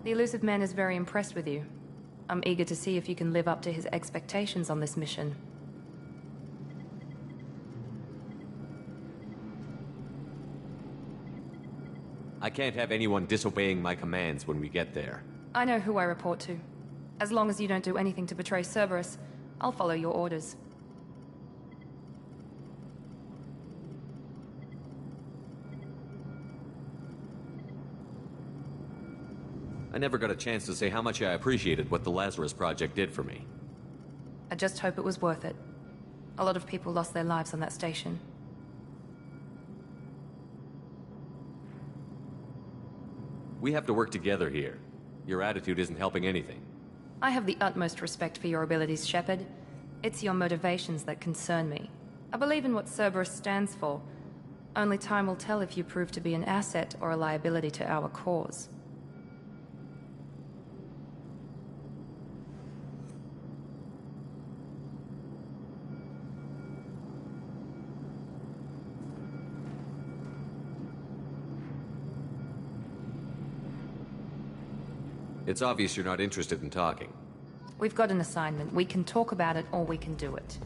The elusive man is very impressed with you. I'm eager to see if you can live up to his expectations on this mission. I can't have anyone disobeying my commands when we get there. I know who I report to. As long as you don't do anything to betray Cerberus, I'll follow your orders. I never got a chance to say how much I appreciated what the Lazarus Project did for me. I just hope it was worth it. A lot of people lost their lives on that station. We have to work together here. Your attitude isn't helping anything. I have the utmost respect for your abilities, Shepard. It's your motivations that concern me. I believe in what Cerberus stands for. Only time will tell if you prove to be an asset or a liability to our cause. It's obvious you're not interested in talking. We've got an assignment. We can talk about it or we can do it.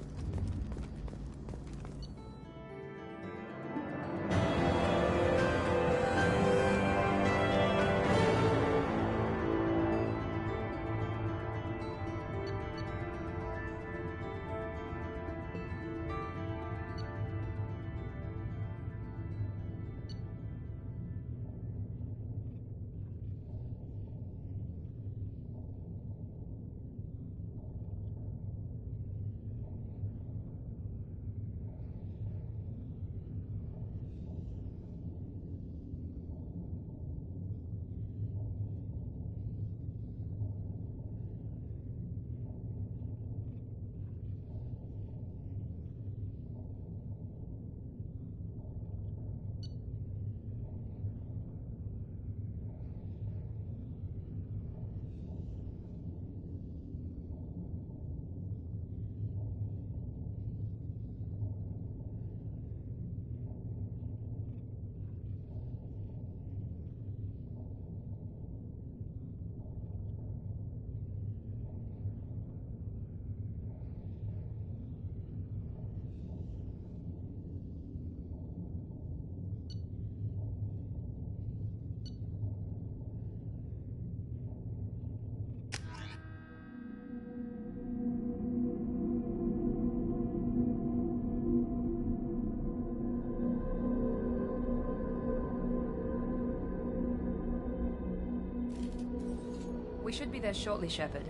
We should be there shortly, Shepard.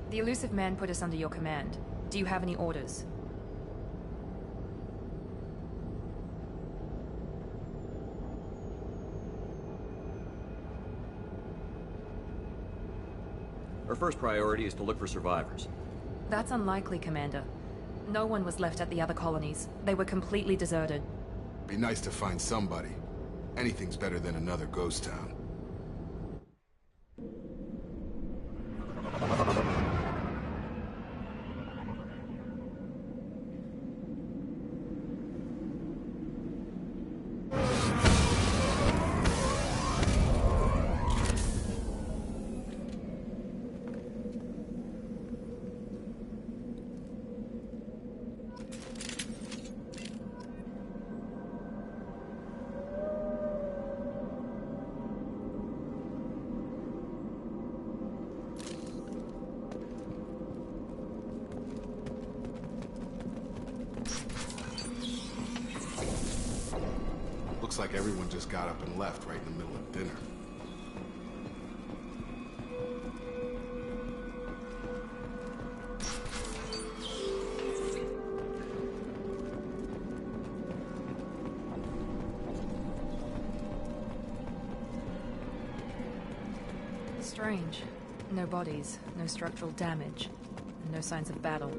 The elusive man put us under your command. Do you have any orders? Our first priority is to look for survivors. That's unlikely, Commander. No one was left at the other colonies. They were completely deserted. Be nice to find somebody. Anything's better than another ghost town. Looks like everyone just got up and left right in the middle of dinner. Strange. No bodies, no structural damage, and no signs of battle.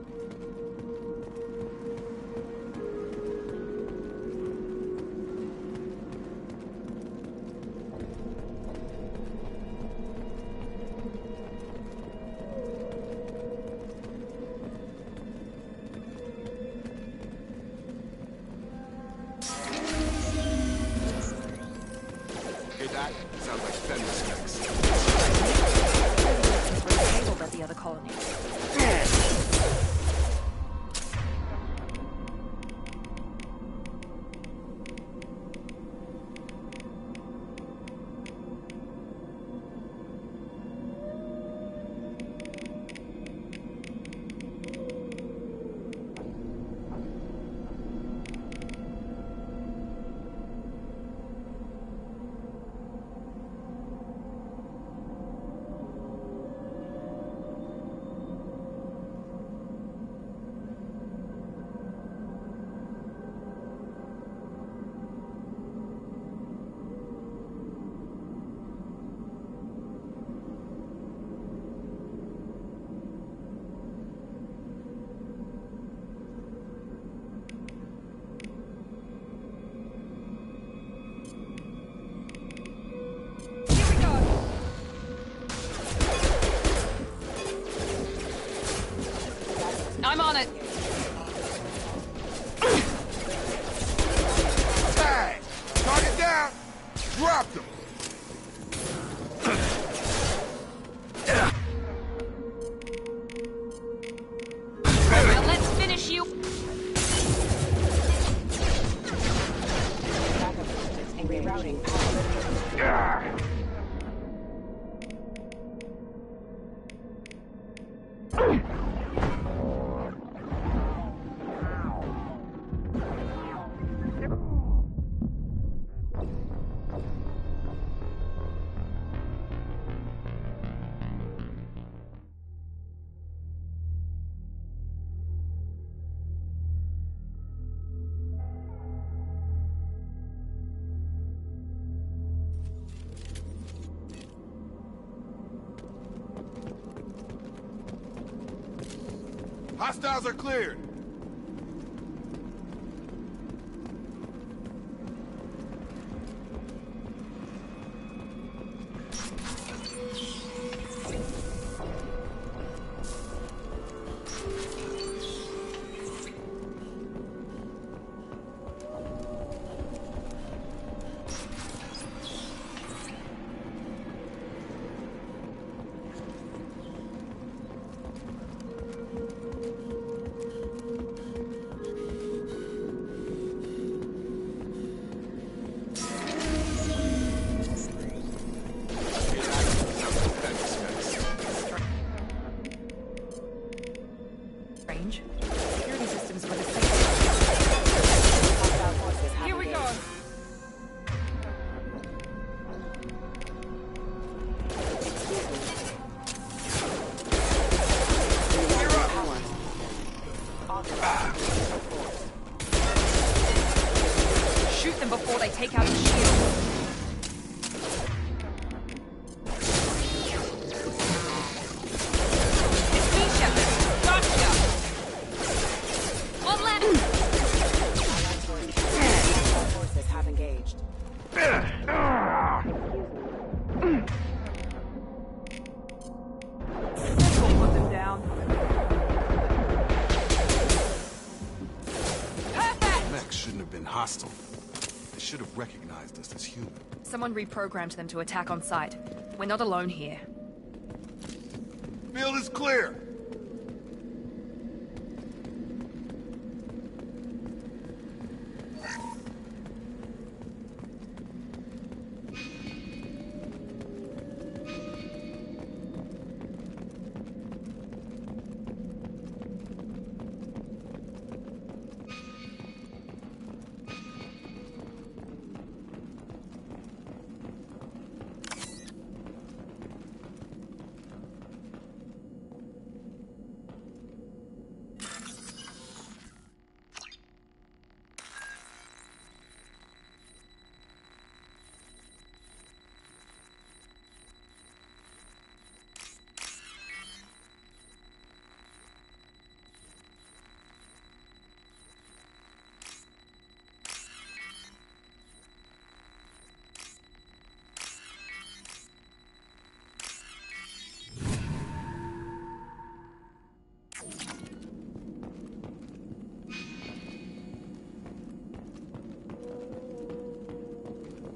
I'm on it. Hey! Target down! Dropped him! Hostiles are cleared. Security systems were disabled. Here we go. Shoot them before they take out the shield. Hostile. They should have recognized us as human. Someone reprogrammed them to attack on sight. We're not alone here. Field is clear.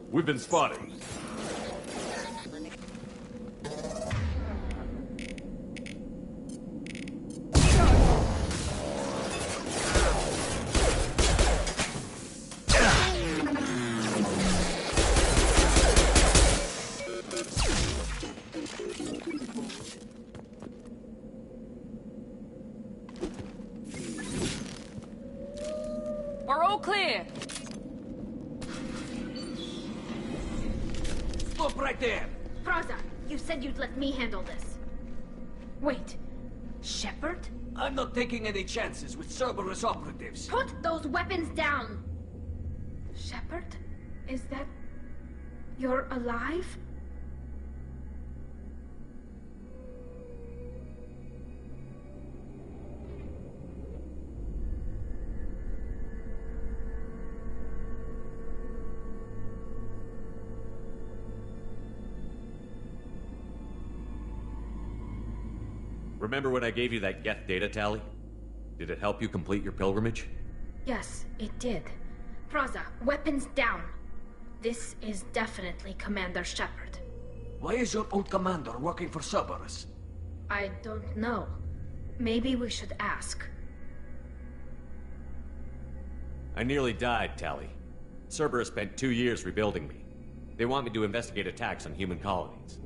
We've been spotted. We're all clear. Stop right there! Praza, you said you'd let me handle this. Wait, Shepard? I'm not taking any chances with Cerberus operatives. Put those weapons down! Shepard? Is that... you're alive? Remember when I gave you that Geth data tally? Did it help you complete your pilgrimage? Yes, it did. Praza, weapons down. This is definitely Commander Shepard. Why is your old commander working for Cerberus? I don't know. Maybe we should ask. I nearly died, Tally. Cerberus spent 2 years rebuilding me. They want me to investigate attacks on human colonies.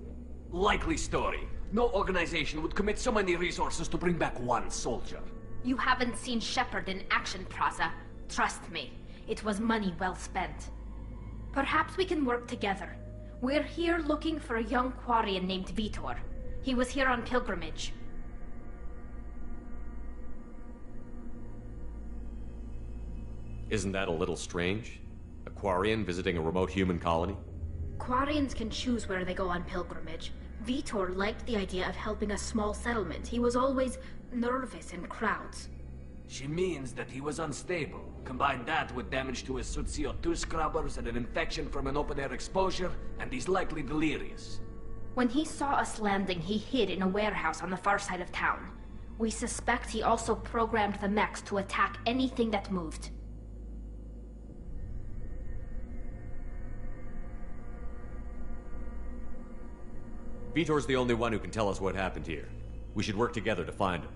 Likely story. No organization would commit so many resources to bring back one soldier. You haven't seen Shepard in action, Praza. Trust me, it was money well spent. Perhaps we can work together. We're here looking for a young Quarian named Vitor. He was here on pilgrimage. Isn't that a little strange? A Quarian visiting a remote human colony? Quarians can choose where they go on pilgrimage. Vitor liked the idea of helping a small settlement. He was always nervous in crowds. She means that he was unstable. Combine that with damage to his suit CO2 scrubbers and an infection from an open-air exposure, and he's likely delirious. When he saw us landing, he hid in a warehouse on the far side of town. We suspect he also programmed the mechs to attack anything that moved. Vitor's the only one who can tell us what happened here. We should work together to find him.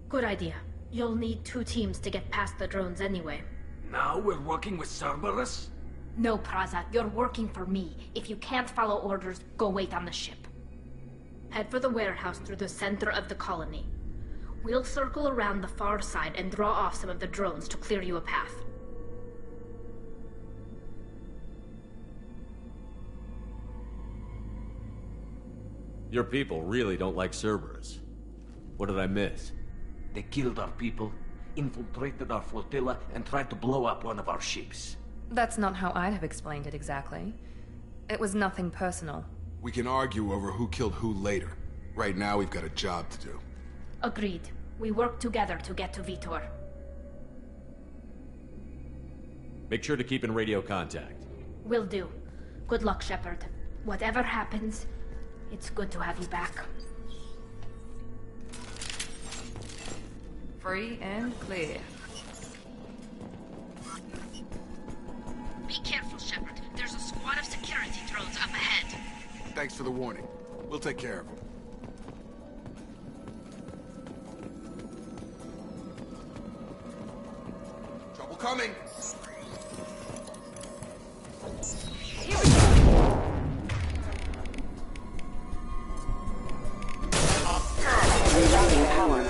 Good idea. You'll need 2 teams to get past the drones anyway. Now we're working with Cerberus? No, Praza, you're working for me. If you can't follow orders, go wait on the ship. Head for the warehouse through the center of the colony. We'll circle around the far side and draw off some of the drones to clear you a path. Your people really don't like Cerberus. What did I miss? They killed our people, infiltrated our flotilla, and tried to blow up one of our ships. That's not how I'd have explained it exactly. It was nothing personal. We can argue over who killed who later. Right now, we've got a job to do. Agreed. We work together to get to Vitor. Make sure to keep in radio contact. Will do. Good luck, Shepard. Whatever happens, it's good to have you back. Free and clear. Be careful, Shepard. There's a squad of security drones up ahead. Thanks for the warning. We'll take care of them. Trouble coming! Rerouting power.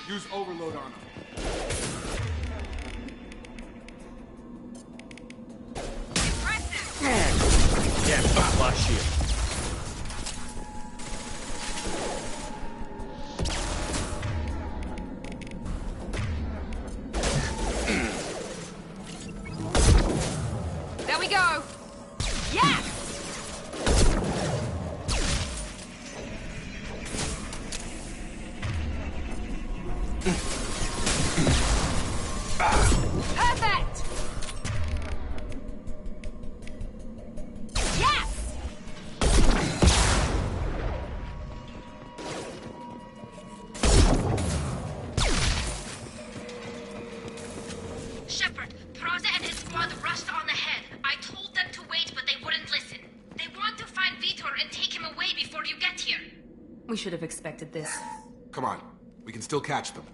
Use overload on them. Yeah, fuck my shit. There we go! Yes! Perfect! Yes! Shepard, Praza and his squad rushed on ahead. I told them to wait, but they wouldn't listen. They want to find Vitor and take him away before you get here. We should have expected this. Come on. We can still catch them.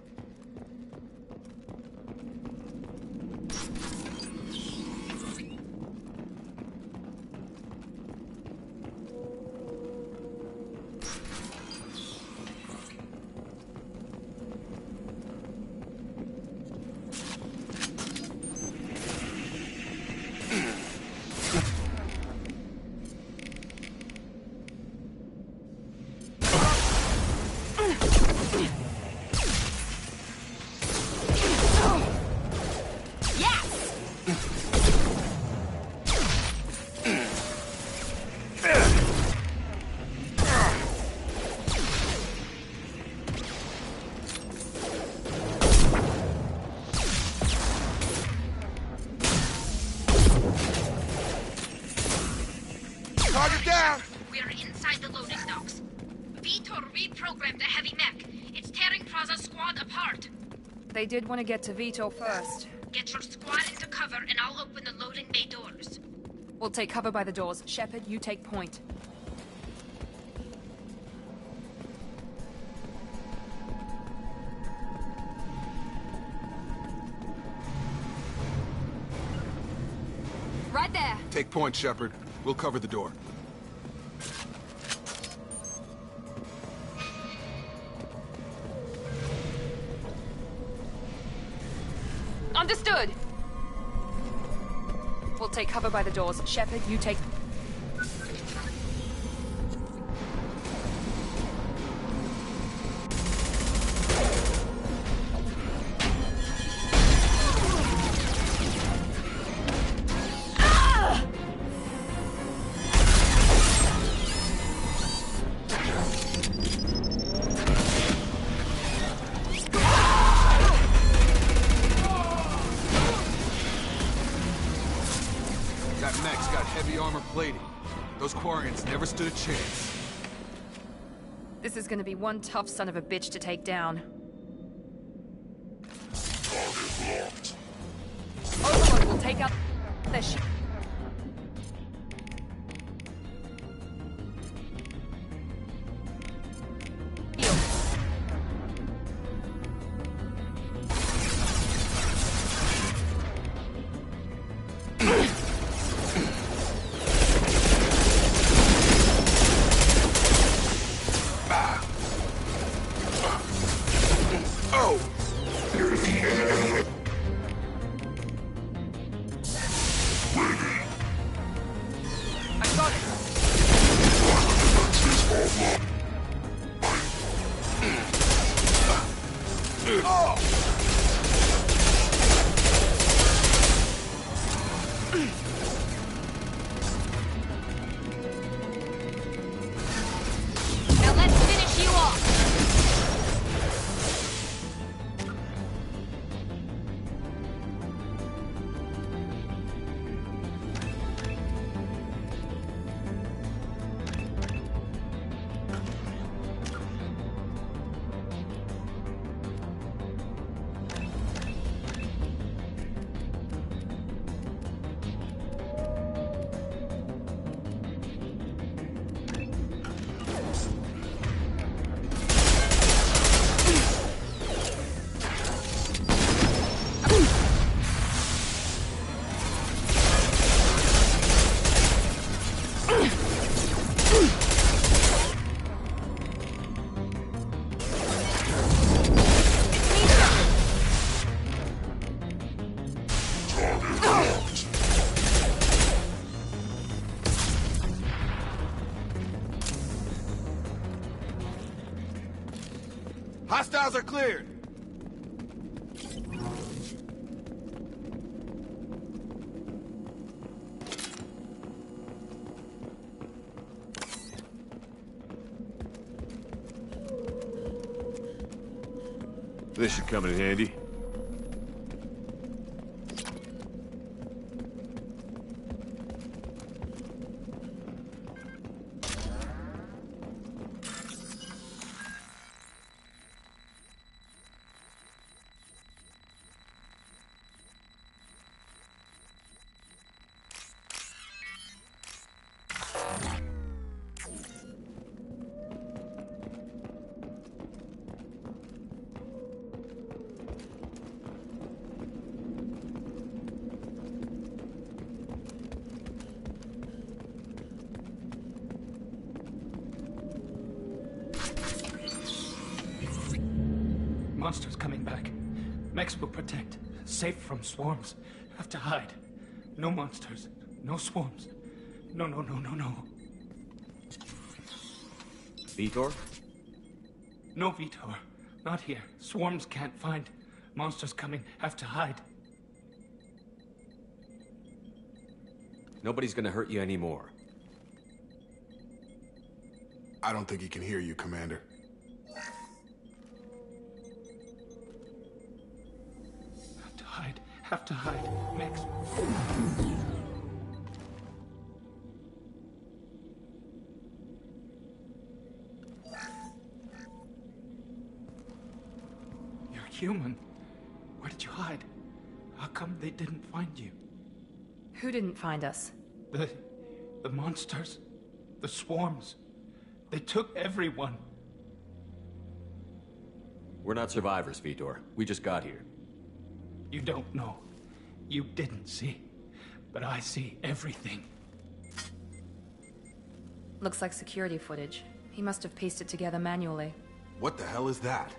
Target down! We are inside the loading docks. Vitor reprogrammed the heavy mech. It's tearing Praza's squad apart. They did want to get to Vitor first. Get your squad into cover and I'll open the loading bay doors. We'll take cover by the doors. Shepard, you take point. Right there. Take point, Shepard. We'll cover the door. Understood. We'll take cover by the doors. Shepard, you take... That mech's got heavy armor plating. Those Quarians never stood a chance. This is gonna be one tough son of a bitch to take down. Overlord will take out their ship. Now let's finish you off. Hostiles are cleared! This should come in handy. Monsters coming back. Mechs will protect. Safe from swarms. Have to hide. No monsters. No swarms. No. Vitor? No, Vitor. Not here. Swarms can't find. Monsters coming. Have to hide. Nobody's gonna hurt you anymore. I don't think he can hear you, Commander. Have to hide. Mechs. human. Where did you hide? How come they didn't find you? Who didn't find us? The monsters. The swarms. They took everyone. We're not survivors, Vitor. We just got here. You don't know. You didn't see. But I see everything. Looks like security footage. He must have pieced it together manually. What the hell is that?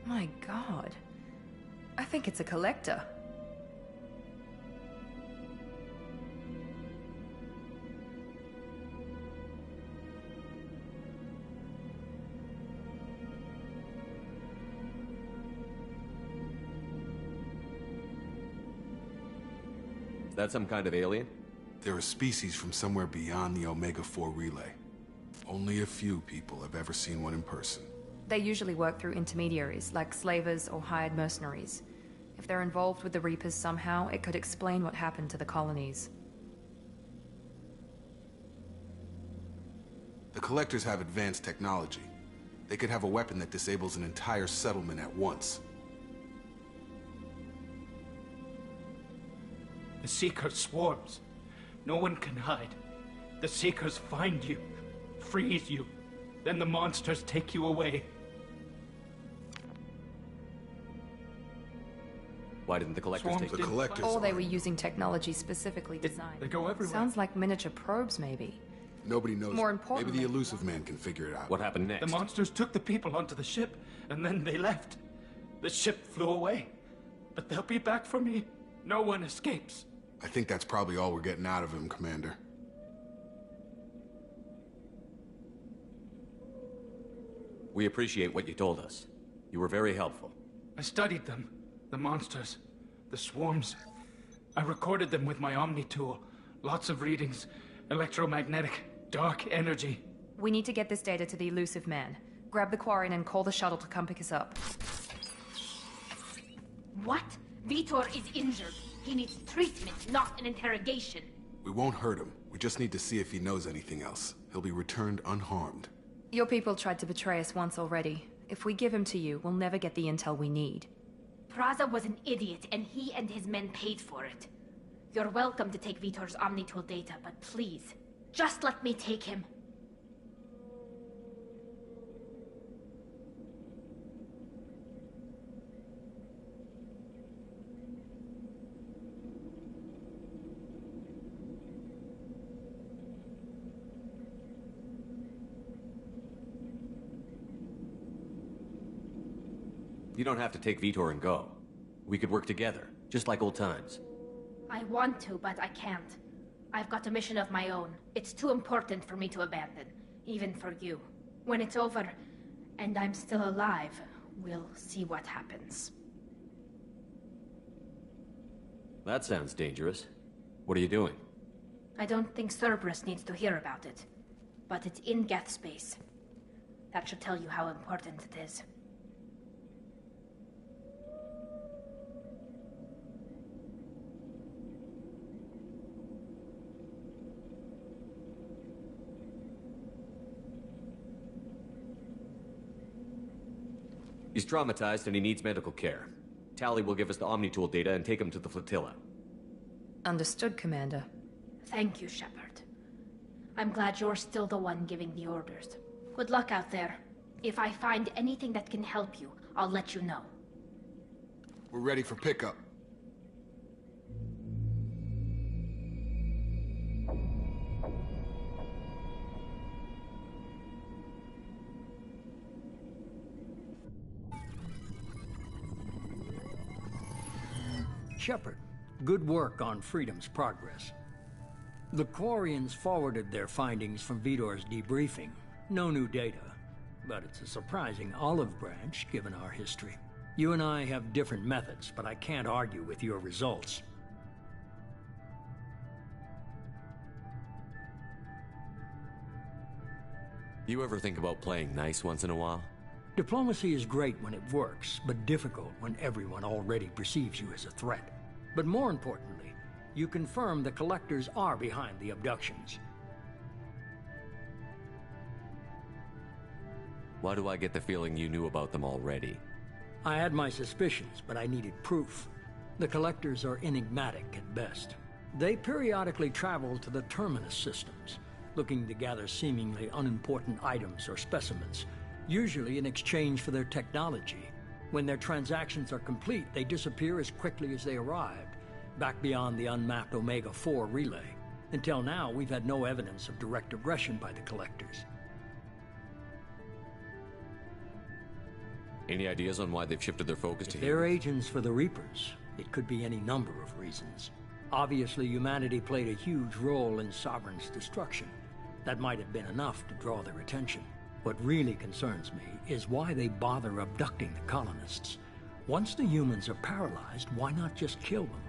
My god. I think it's a collector. Is that some kind of alien? They're a species from somewhere beyond the Omega-4 relay. Only a few people have ever seen one in person. They usually work through intermediaries, like slavers or hired mercenaries. If they're involved with the Reapers somehow, it could explain what happened to the colonies. The Collectors have advanced technology. They could have a weapon that disables an entire settlement at once. The Seekers swarms. No one can hide. The Seekers find you, freeze you, then the monsters take you away. Why didn't the Collectors take the Collectors? Or they were using technology specifically designed. They go everywhere. Sounds like miniature probes, maybe. Nobody knows. More importantly, maybe the Elusive Man can figure it out. What happened next? The monsters took the people onto the ship, and then they left. The ship flew away. But they'll be back for me. No one escapes. I think that's probably all we're getting out of him, Commander. We appreciate what you told us. You were very helpful. I studied them. The monsters. The swarms. I recorded them with my Omni tool. Lots of readings. Electromagnetic. Dark energy. We need to get this data to the Elusive Man. Grab the Quarian and call the shuttle to come pick us up. What? Vitor is injured. He needs treatment, not an interrogation. We won't hurt him. We just need to see if he knows anything else. He'll be returned unharmed. Your people tried to betray us once already. If we give him to you, we'll never get the intel we need. Praza was an idiot, and he and his men paid for it. You're welcome to take Vitor's Omnitool data, but please, just let me take him. You don't have to take Vitor and go. We could work together, just like old times. I want to, but I can't. I've got a mission of my own. It's too important for me to abandon, even for you. When it's over, and I'm still alive, we'll see what happens. That sounds dangerous. What are you doing? I don't think Cerberus needs to hear about it, but it's in Geth space. That should tell you how important it is. He's traumatized and he needs medical care. Tally will give us the Omnitool data and take him to the flotilla. Understood, Commander. Thank you, Shepard. I'm glad you're still the one giving the orders. Good luck out there. If I find anything that can help you, I'll let you know. We're ready for pickup. Shepard, good work on Freedom's progress. The Quarians forwarded their findings from Vitor's debriefing. No new data, but it's a surprising olive branch given our history. You and I have different methods, but I can't argue with your results. You ever think about playing nice once in a while? Diplomacy is great when it works, but difficult when everyone already perceives you as a threat. But more importantly, you confirm the Collectors are behind the abductions. Why do I get the feeling you knew about them already? I had my suspicions, but I needed proof. The Collectors are enigmatic at best. They periodically travel to the Terminus systems, looking to gather seemingly unimportant items or specimens, usually in exchange for their technology. When their transactions are complete, they disappear as quickly as they arrived, back beyond the unmapped Omega-4 relay. Until now, we've had no evidence of direct aggression by the Collectors. Any ideas on why they've shifted their focus to If here? they're agents for the Reapers, it could be any number of reasons. Obviously, humanity played a huge role in Sovereign's destruction. That might have been enough to draw their attention. What really concerns me is why they bother abducting the colonists. Once the humans are paralyzed, why not just kill them?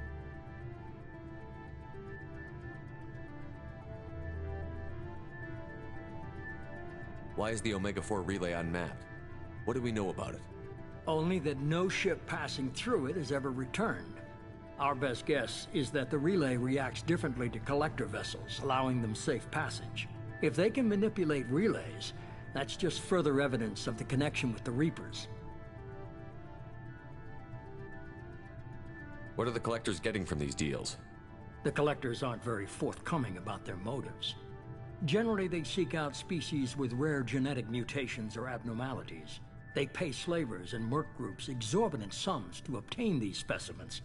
Why is the Omega-4 relay unmapped? What do we know about it? Only that no ship passing through it has ever returned. Our best guess is that the relay reacts differently to collector vessels, allowing them safe passage. If they can manipulate relays, that's just further evidence of the connection with the Reapers. What are the Collectors getting from these deals? The Collectors aren't very forthcoming about their motives. Generally, they seek out species with rare genetic mutations or abnormalities. They pay slavers and merc groups exorbitant sums to obtain these specimens,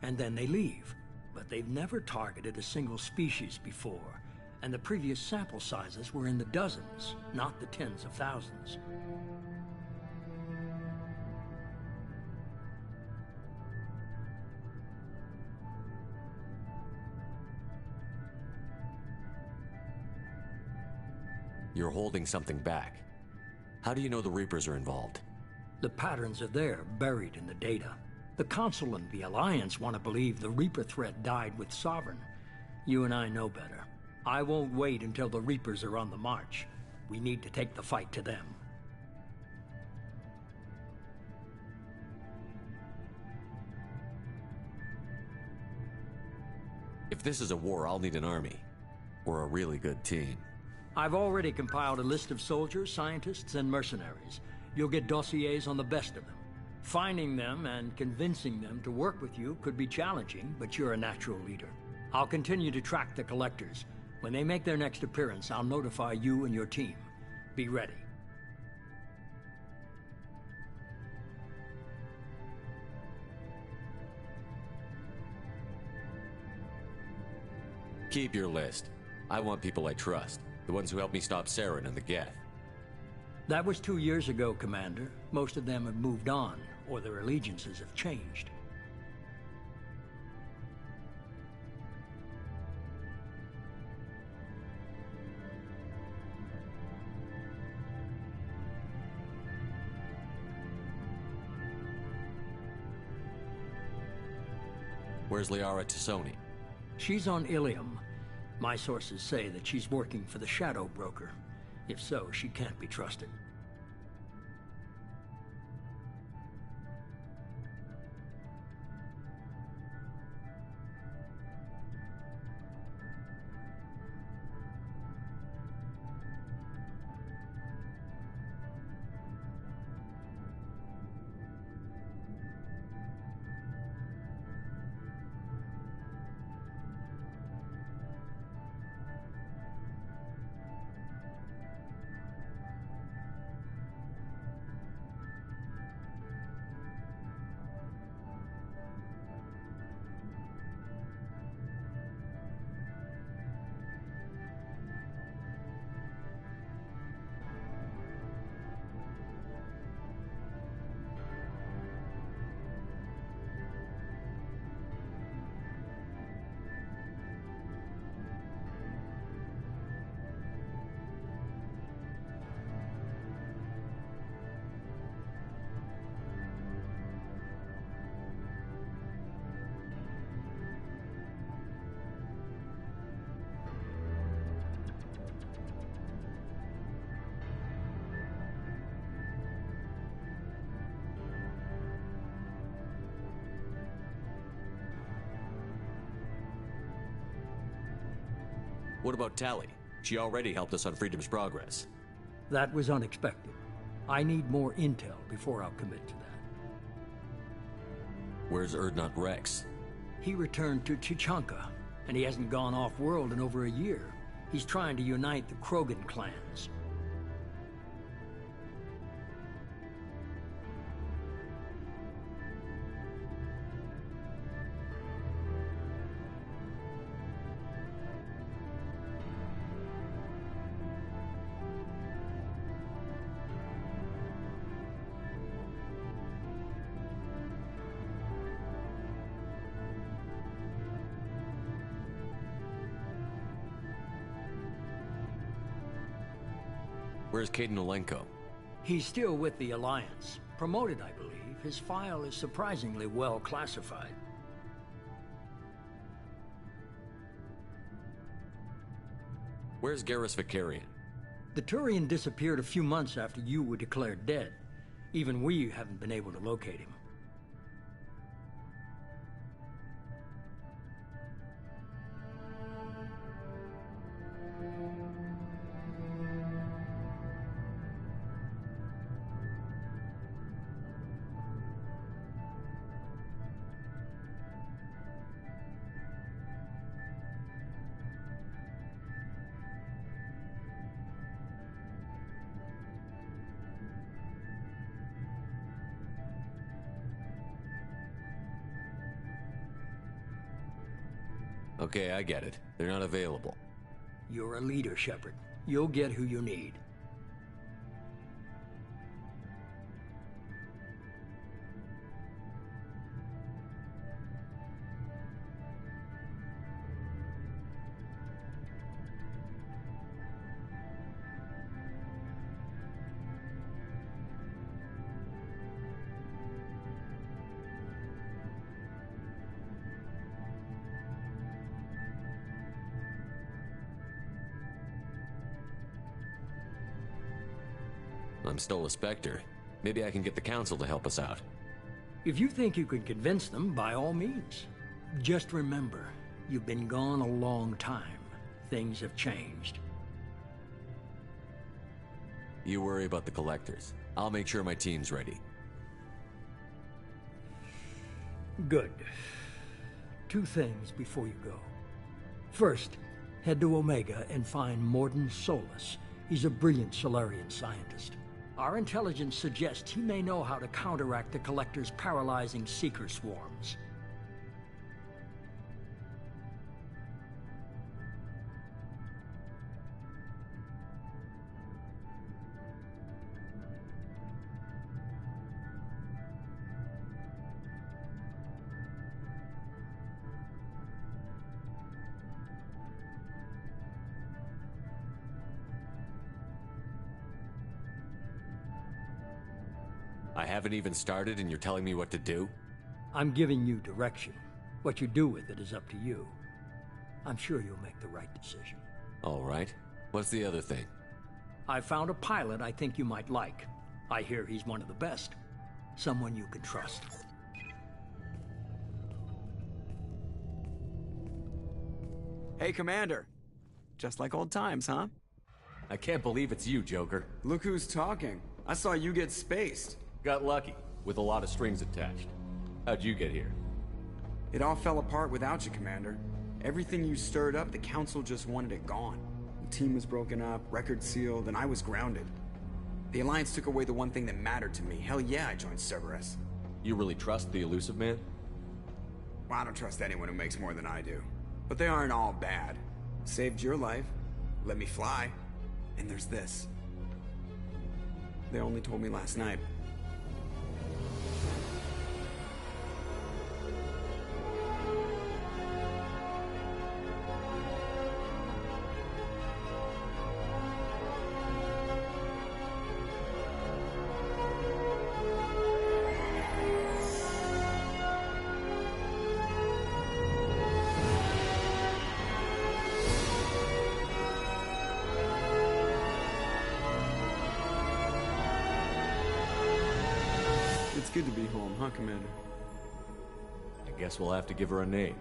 and then they leave. But they've never targeted a single species before, and the previous sample sizes were in the dozens, not the tens of thousands. You're holding something back. How do you know the Reapers are involved? The patterns are there, buried in the data. The Council and the Alliance want to believe the Reaper threat died with Sovereign. You and I know better. I won't wait until the Reapers are on the march. We need to take the fight to them. If this is a war, I'll need an army. Or a really good team. I've already compiled a list of soldiers, scientists, and mercenaries. You'll get dossiers on the best of them. Finding them and convincing them to work with you could be challenging, but you're a natural leader. I'll continue to track the Collectors. When they make their next appearance, I'll notify you and your team. Be ready. Keep your list. I want people I trust. The ones who helped me stop Saren and the Geth. That was 2 years ago, Commander. Most of them have moved on, or their allegiances have changed. Where's Liara Tassoni? She's on Ilium. My sources say that she's working for the Shadow Broker. If so, she can't be trusted. What about Tally? She already helped us on Freedom's Progress. That was unexpected. I need more intel before I'll commit to that. Where's Erdnot Rex? He returned to Chichanka, and he hasn't gone off-world in over a year. He's trying to unite the Krogan clans. Where's Caden Olenko? He's still with the Alliance. Promoted, I believe. His file is surprisingly well classified. Where's Garrus Vicarian? The Turian disappeared a few months after you were declared dead. Even we haven't been able to locate him. Okay, I get it. They're not available. You're a leader, Shepard. You'll get who you need. I'm still a Spectre. Maybe I can get the Council to help us out. If you think you can convince them, by all means. Just remember, you've been gone a long time. Things have changed. You worry about the Collectors. I'll make sure my team's ready. Good. Two things before you go. First, head to Omega and find Mordin Solus. He's a brilliant Solarian scientist. Our intelligence suggests he may know how to counteract the Collector's paralyzing Seeker swarms. I haven't even started and you're telling me what to do? I'm giving you direction. What you do with it is up to you. I'm sure you'll make the right decision. All right. What's the other thing? I found a pilot I think you might like. I hear he's one of the best. Someone you can trust. Hey, Commander. Just like old times, huh? I can't believe it's you, Joker. Look who's talking. I saw you get spaced. Got lucky, with a lot of strings attached. How'd you get here? It all fell apart without you, Commander. Everything you stirred up, the Council just wanted it gone. The team was broken up, record sealed, and I was grounded. The Alliance took away the one thing that mattered to me. Hell yeah, I joined Cerberus. You really trust the Elusive Man? Well, I don't trust anyone who makes more than I do. But they aren't all bad. Saved your life, let me fly, and there's this. They only told me last night. It's good to be home, huh, Commander? I guess we'll have to give her a name.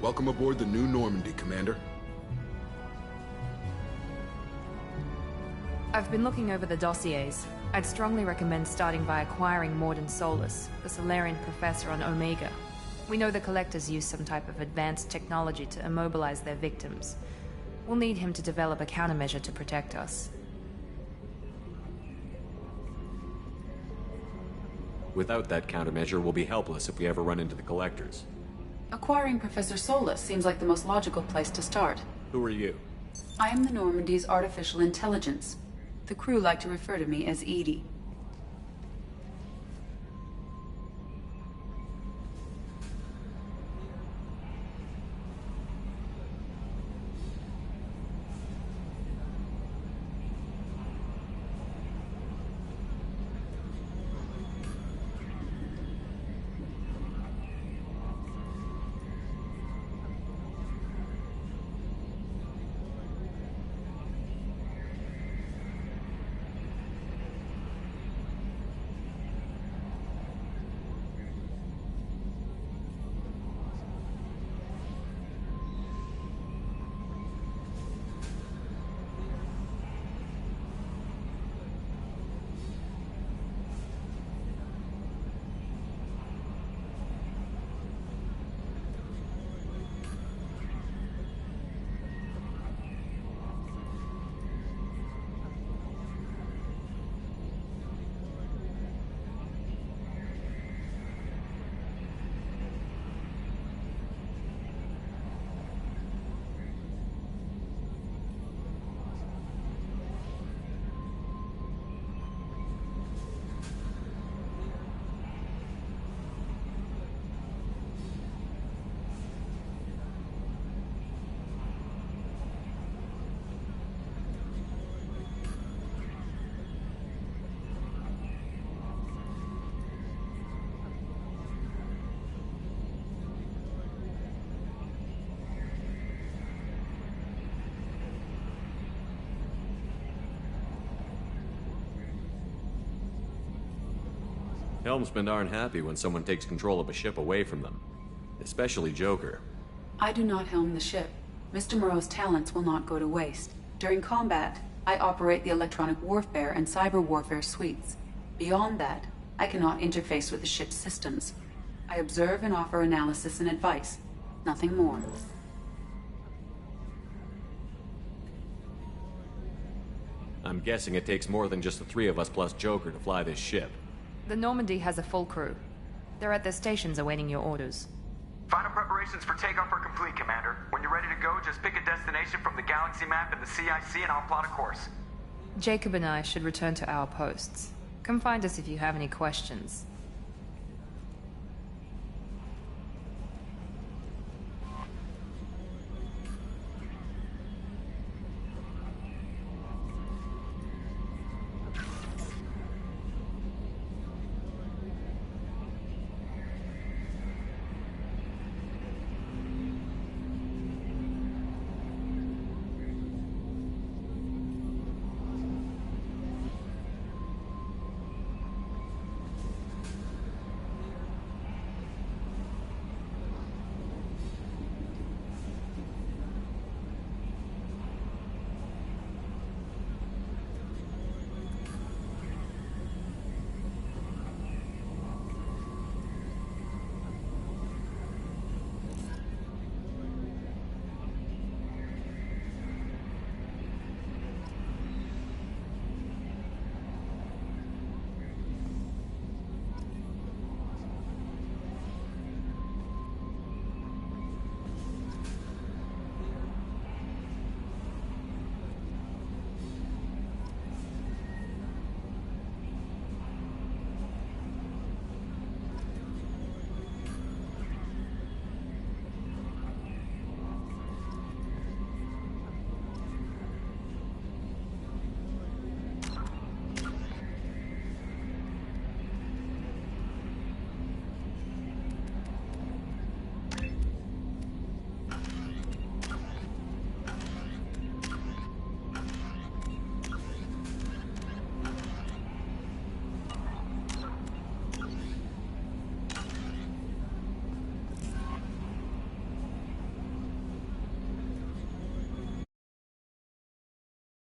Welcome aboard the new Normandy, Commander. I've been looking over the dossiers. I'd strongly recommend starting by acquiring Morden Solus, the Solarian professor on Omega. We know the Collectors use some type of advanced technology to immobilize their victims. We'll need him to develop a countermeasure to protect us. Without that countermeasure, we'll be helpless if we ever run into the Collectors. Acquiring Professor Solus seems like the most logical place to start. Who are you? I am the Normandy's artificial intelligence. The crew like to refer to me as Edie. Helmsmen aren't happy when someone takes control of a ship away from them. Especially Joker. I do not helm the ship. Mr. Moreau's talents will not go to waste. During combat, I operate the electronic warfare and cyber warfare suites. Beyond that, I cannot interface with the ship's systems. I observe and offer analysis and advice. Nothing more. I'm guessing it takes more than just the three of us plus Joker to fly this ship. The Normandy has a full crew. They're at their stations awaiting your orders. Final preparations for takeoff are complete, Commander. When you're ready to go, just pick a destination from the galaxy map and the CIC and I'll plot a course. Jacob and I should return to our posts. Come find us if you have any questions.